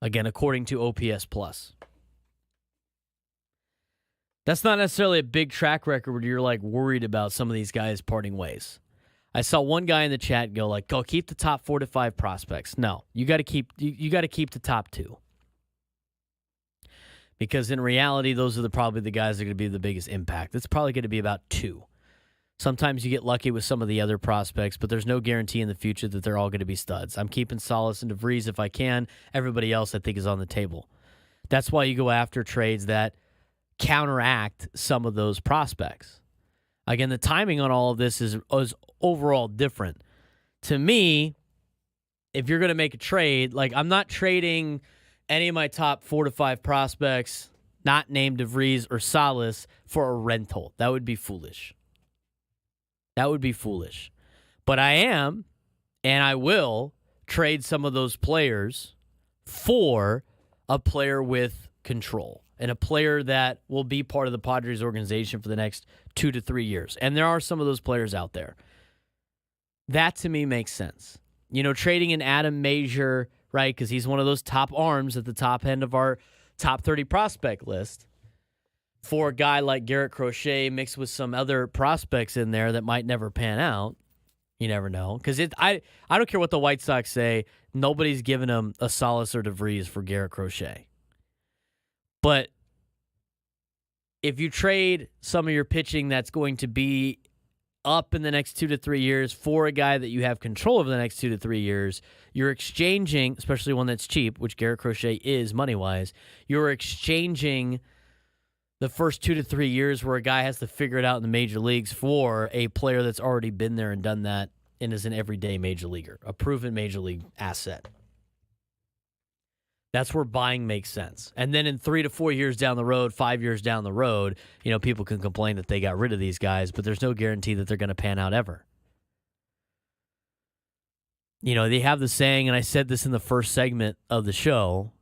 Again, according to OPS plus. That's not necessarily a big track record where you're like worried about some of these guys parting ways. I saw one guy in the chat go keep the top 4 to 5 prospects. No, you got to keep the top 2. Because in reality, those are probably the guys that are going to be the biggest impact. It's probably going to be about 2. Sometimes you get lucky with some of the other prospects, but there's no guarantee in the future that they're all going to be studs. I'm keeping Salas and DeVries if I can. Everybody else I think is on the table. That's why you go after trades that counteract some of those prospects. Again, the timing on all of this is overall different. To me, if you're going to make a trade, I'm not trading any of my top 4 to 5 prospects, not named DeVries or Salas, for a rental. That would be foolish. But I am, and I will, trade some of those players for a player with control and a player that will be part of the Padres organization for the next 2 to 3 years. And there are some of those players out there. That, to me, makes sense. Trading an Adam Major, right, because he's one of those top arms at the top end of our top 30 prospect list, for a guy like Garrett Crochet mixed with some other prospects in there that might never pan out. You never know. Because I don't care what the White Sox say, nobody's giving him a Salas or DeVries for Garrett Crochet. But if you trade some of your pitching that's going to be up in the next 2 to 3 years for a guy that you have control over the next 2 to 3 years, you're exchanging, especially one that's cheap, which Garrett Crochet is money-wise, you're exchanging the first 2 to 3 years where a guy has to figure it out in the major leagues for a player that's already been there and done that and is an everyday major leaguer, a proven major league asset. That's where buying makes sense. And then in 3 to 4 years down the road, 5 years down the road, people can complain that they got rid of these guys, but there's no guarantee that they're going to pan out ever. They have the saying, and I said this in the first segment of the show,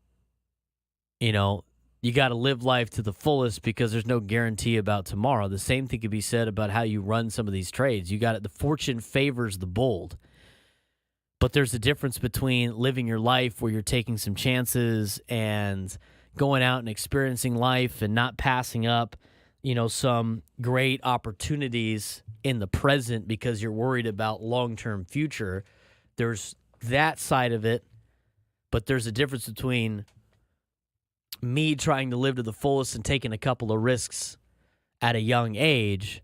you got to live life to the fullest because there's no guarantee about tomorrow. The same thing could be said about how you run some of these trades. The fortune favors the bold. But there's a difference between living your life where you're taking some chances and going out and experiencing life and not passing up, some great opportunities in the present because you're worried about long-term future. There's that side of it, but there's a difference between me trying to live to the fullest and taking a couple of risks at a young age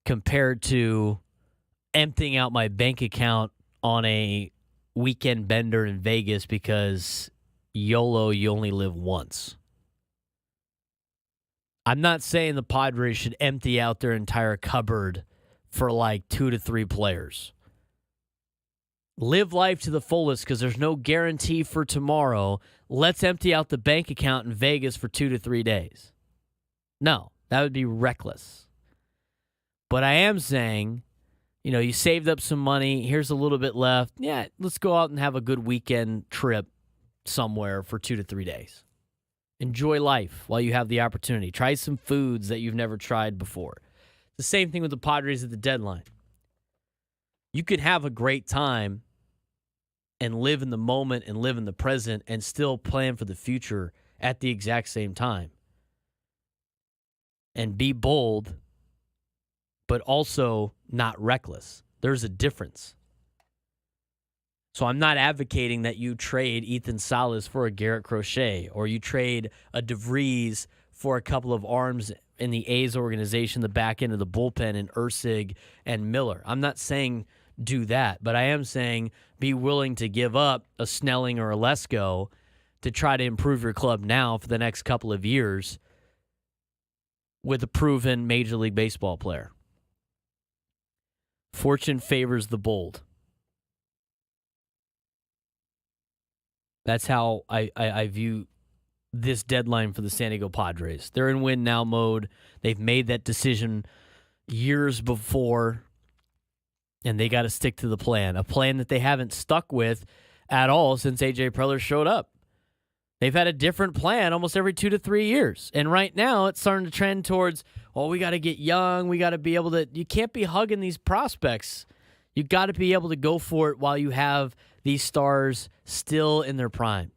compared to emptying out my bank account on a weekend bender in Vegas because YOLO, you only live once. I'm not saying the Padres should empty out their entire cupboard for 2 to 3 players. Live life to the fullest because there's no guarantee for tomorrow. Let's empty out the bank account in Vegas for 2 to 3 days. No, that would be reckless. But I am saying, you saved up some money. Here's a little bit left. Yeah, let's go out and have a good weekend trip somewhere for 2 to 3 days. Enjoy life while you have the opportunity. Try some foods that you've never tried before. The same thing with the Padres at the deadline. You could have a great time and live in the moment and live in the present and still plan for the future at the exact same time. And be bold, but also not reckless. There's a difference. So I'm not advocating that you trade Ethan Salas for a Garrett Crochet or you trade a DeVries for a couple of arms in the A's organization, the back end of the bullpen in Ursig and Miller. I'm not saying do that, but I am saying be willing to give up a Snelling or a Lesko to try to improve your club now for the next couple of years with a proven Major League Baseball player. Fortune favors the bold. That's how I view this deadline for the San Diego Padres. They're in win now mode. They've made that decision years before, and they got to stick to the plan, a plan that they haven't stuck with at all since A.J. Preller showed up. They've had a different plan almost every 2 to 3 years. And right now it's starting to trend towards, well, we got to get young. We got to be able to, you can't be hugging these prospects. You got to be able to go for it while you have these stars still in their prime.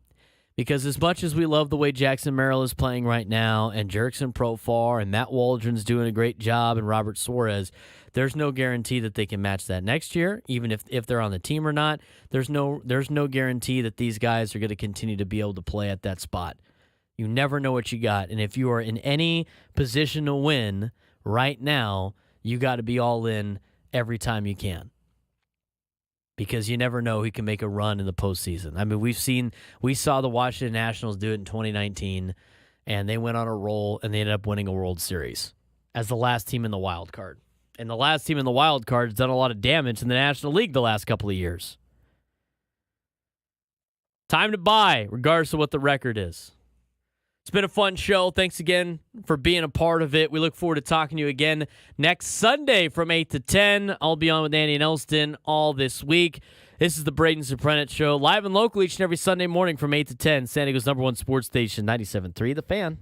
Because as much as we love the way Jackson Merrill is playing right now, and Jerickson Profar, and Matt Waldron's doing a great job, and Robert Suarez, there's no guarantee that they can match that next year, even if they're on the team or not. There's no guarantee that these guys are going to continue to be able to play at that spot. You never know what you got. And if you are in any position to win right now, you got to be all in every time you can. Because you never know who can make a run in the postseason. I mean, we saw the Washington Nationals do it in 2019, and they went on a roll, and they ended up winning a World Series as the last team in the wild card. And the last team in the wild card has done a lot of damage in the National League the last couple of years. Time to buy, regardless of what the record is. It's been a fun show. Thanks again for being a part of it. We look forward to talking to you again next Sunday from 8 to 10. I'll be on with Andy and Elston all this week. This is the Braden Surprenant Show, live and local each and every Sunday morning from 8 to 10. San Diego's #1 sports station, 97.3 The Fan.